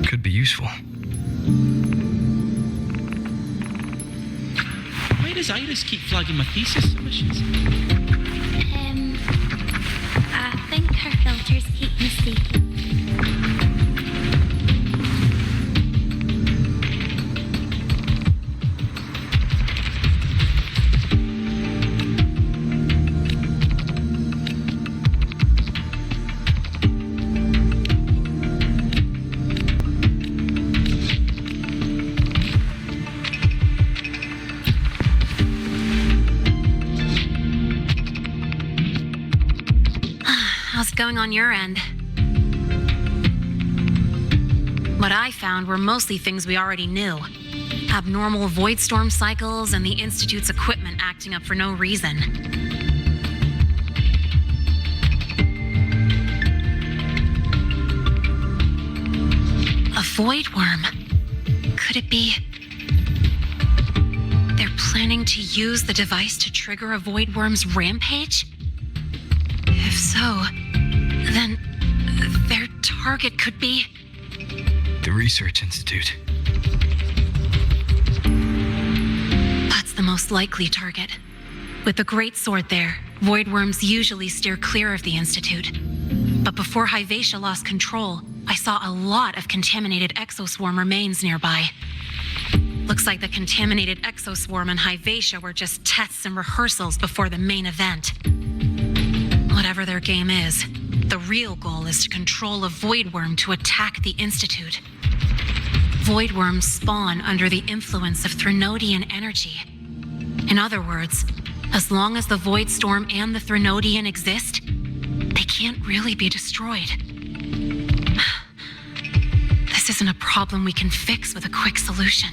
Could be useful. Why does Iris keep flagging my thesis submissions? I think her filters keep mistaking. How's it going on your end? What I found were mostly things we already knew. Abnormal void storm cycles and the Institute's equipment acting up for no reason. A void worm. Could it be... they're planning to use the device to trigger a void worm's rampage? If so, then their target could be... The Research Institute. That's the most likely target. With the Great Sword there, void worms usually steer clear of the Institute. But before Hyvatia lost control, I saw a lot of contaminated exoswarm remains nearby. Looks like the contaminated exoswarm and Hyvatia were just tests and rehearsals before the main event. Whatever their game is, the real goal is to control a void worm to attack the Institute. Void worms spawn under the influence of Threnodian energy. In other words, as long as the void storm and the Threnodian exist, they can't really be destroyed. This isn't a problem we can fix with a quick solution.